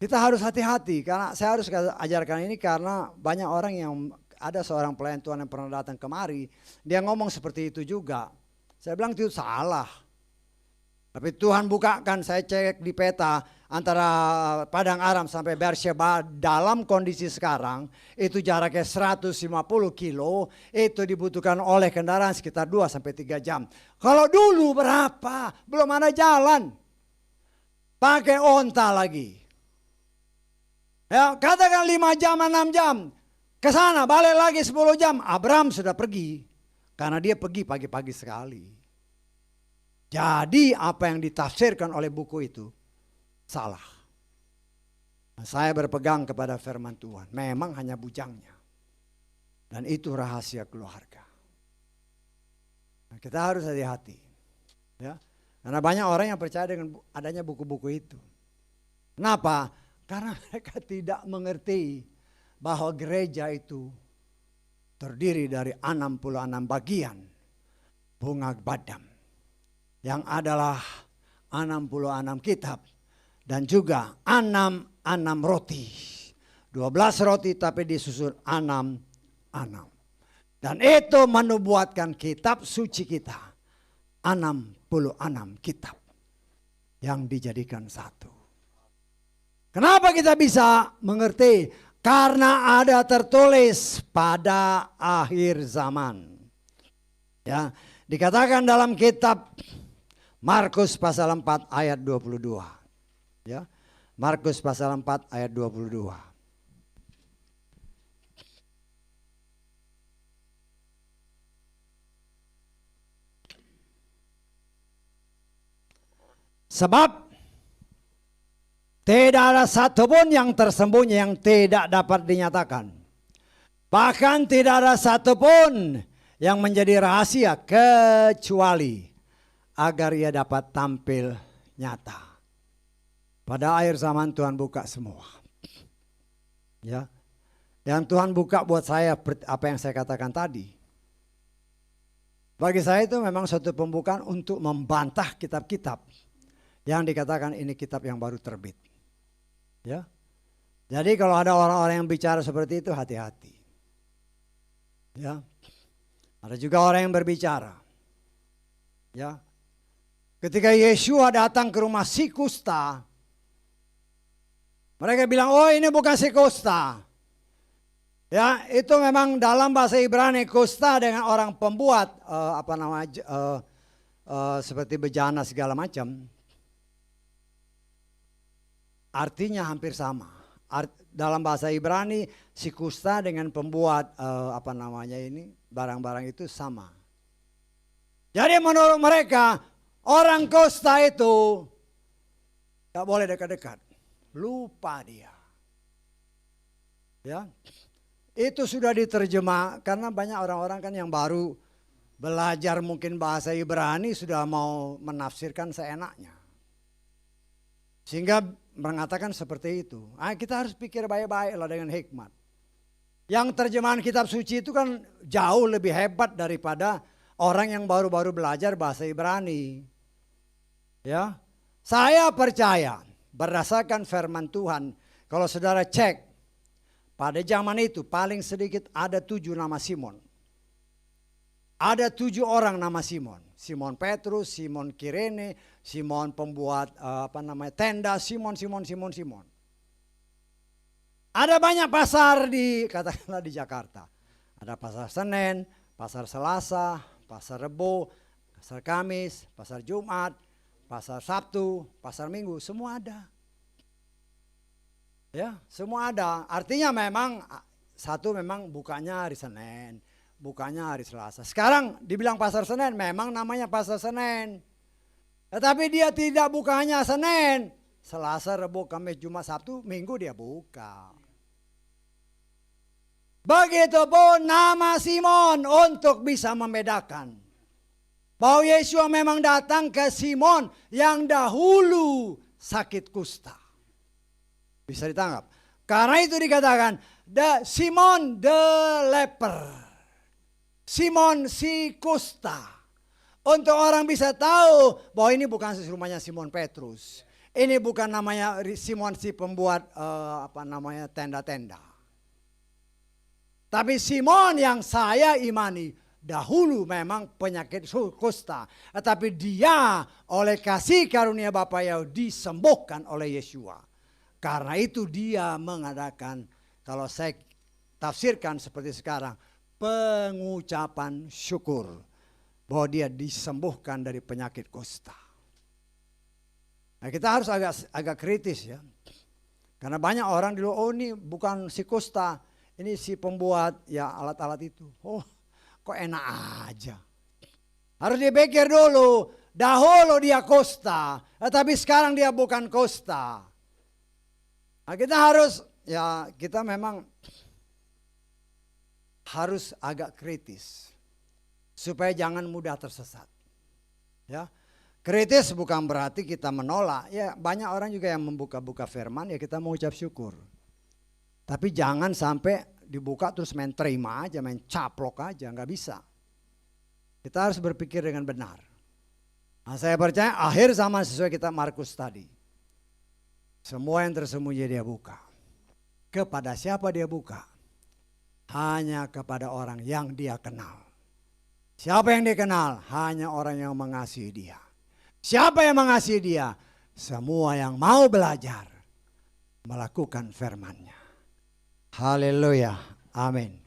Kita harus hati-hati, karena saya harus ajarkan ini karena banyak orang yang, ada seorang pelayan Tuhan yang pernah datang kemari, dia ngomong seperti itu juga. Saya bilang itu salah. Tapi Tuhan bukakan, saya cek di peta antara Padang Aram sampai Beersheba dalam kondisi sekarang itu jaraknya 150 kilo, itu dibutuhkan oleh kendaraan sekitar 2-3 jam. Kalau dulu berapa? Belum ada jalan. Pakai onta lagi. Ya, katakan 5 jam, 6 jam. Ke sana balik lagi 10 jam. Abraham sudah pergi. Karena dia pergi pagi-pagi sekali. Jadi apa yang ditafsirkan oleh buku itu salah. Saya berpegang kepada firman Tuhan. Memang hanya bujangnya. Dan itu rahasia keluarga. Nah, kita harus hati-hati. Ya. Karena banyak orang yang percaya dengan adanya buku-buku itu. Kenapa? Karena mereka tidak mengerti bahwa gereja itu terdiri dari 66 bagian bunga badam. Yang adalah 66 kitab. Dan juga 6 roti. 12 roti tapi disusun 6. Dan itu menubuatkan kitab suci kita. 66 kitab. Yang dijadikan satu. Kenapa kita bisa mengerti? Karena ada tertulis pada akhir zaman. Ya, dikatakan dalam kitab Markus pasal 4 ayat 22. Ya. Markus pasal 4 ayat 22. Sebab tidak ada satupun yang tersembunyi yang tidak dapat dinyatakan. Bahkan tidak ada satupun yang menjadi rahasia kecuali agar ia dapat tampil nyata. Pada akhir zaman Tuhan buka semua. Ya. Yang Tuhan buka buat saya apa yang saya katakan tadi. Bagi saya itu memang suatu pembukaan untuk membantah kitab-kitab yang dikatakan ini kitab yang baru terbit. Ya. Jadi kalau ada orang-orang yang bicara seperti itu, hati-hati. Ya. Ada juga orang yang berbicara. Ya. Ketika Yeshua datang ke rumah si kusta, mereka bilang, oh ini bukan si kusta. Ya, itu memang dalam bahasa Ibrani kusta dengan orang pembuat seperti bejana segala macam. Artinya hampir sama. Dalam bahasa Ibrani si kusta dengan pembuat barang-barang itu sama. Jadi menurut mereka orang kusta itu tidak boleh dekat-dekat. Lupa dia. Ya. Itu sudah diterjemah karena banyak orang-orang kan yang baru belajar mungkin bahasa Ibrani sudah mau menafsirkan seenaknya. Sehingga mengatakan seperti itu. Kita harus pikir baik-baik lah dengan hikmat. Yang terjemahan kitab suci itu kan jauh lebih hebat daripada orang yang baru-baru belajar bahasa Ibrani. Ya, saya percaya berdasarkan firman Tuhan, kalau saudara cek pada zaman itu paling sedikit ada 7 nama Simon. Ada 7 orang nama Simon. Simon Petrus, Simon Kirene, Simon pembuat tenda, Simon. Ada banyak pasar katakanlah di Jakarta. Ada pasar Senen, pasar Selasa, pasar Rebo, pasar Kamis, pasar Jumat, pasar Sabtu, pasar Minggu, semua ada. Ya, semua ada. Artinya memang satu memang bukanya hari Senin, bukanya hari Selasa. Sekarang dibilang pasar Senen, memang namanya pasar Senen. Tetapi dia tidak bukanya Senin, Selasa, Rabu, Kamis, Jumat, Sabtu, Minggu dia buka. Begitupun nama Simon untuk bisa membedakan. bahwa Yeshua memang datang ke Simon yang dahulu sakit kusta. Bisa ditangkap. Karena itu dikatakan Simon the leper. Simon si kusta. Untuk orang bisa tahu bahwa ini bukan rumahnya Simon Petrus. Ini bukan namanya Simon si pembuat tenda-tenda. Tapi Simon yang saya imani dahulu memang penyakit kusta. Tetapi dia oleh kasih karunia Bapa Yahudi disembuhkan oleh Yeshua. Karena itu dia mengadakan, kalau saya tafsirkan seperti sekarang, pengucapan syukur. Bahwa dia disembuhkan dari penyakit kusta. Nah, kita harus agak kritis ya. Karena banyak orang dulu, oh ini bukan si kusta. Ini si pembuat ya alat-alat itu. Oh kok enak aja. Harus dipikir dulu. Dahulu dia kusta. Tapi sekarang dia bukan kusta. Nah, kita memang harus agak kritis. Supaya jangan mudah tersesat. Ya. Kritis bukan berarti kita menolak. Ya banyak orang juga yang membuka-buka firman ya kita mengucap syukur. Tapi jangan sampai dibuka terus main terima aja, main caplok aja, nggak bisa. Kita harus berpikir dengan benar. Nah, saya percaya akhir zaman sesuai kita Markus tadi. Semua yang tersembunyi dia buka. Kepada siapa dia buka? Hanya kepada orang yang dia kenal. Siapa yang dia kenal? Hanya orang yang mengasihi dia. Siapa yang mengasihi dia? Semua yang mau belajar melakukan firman-Nya. Haleluya. Amin.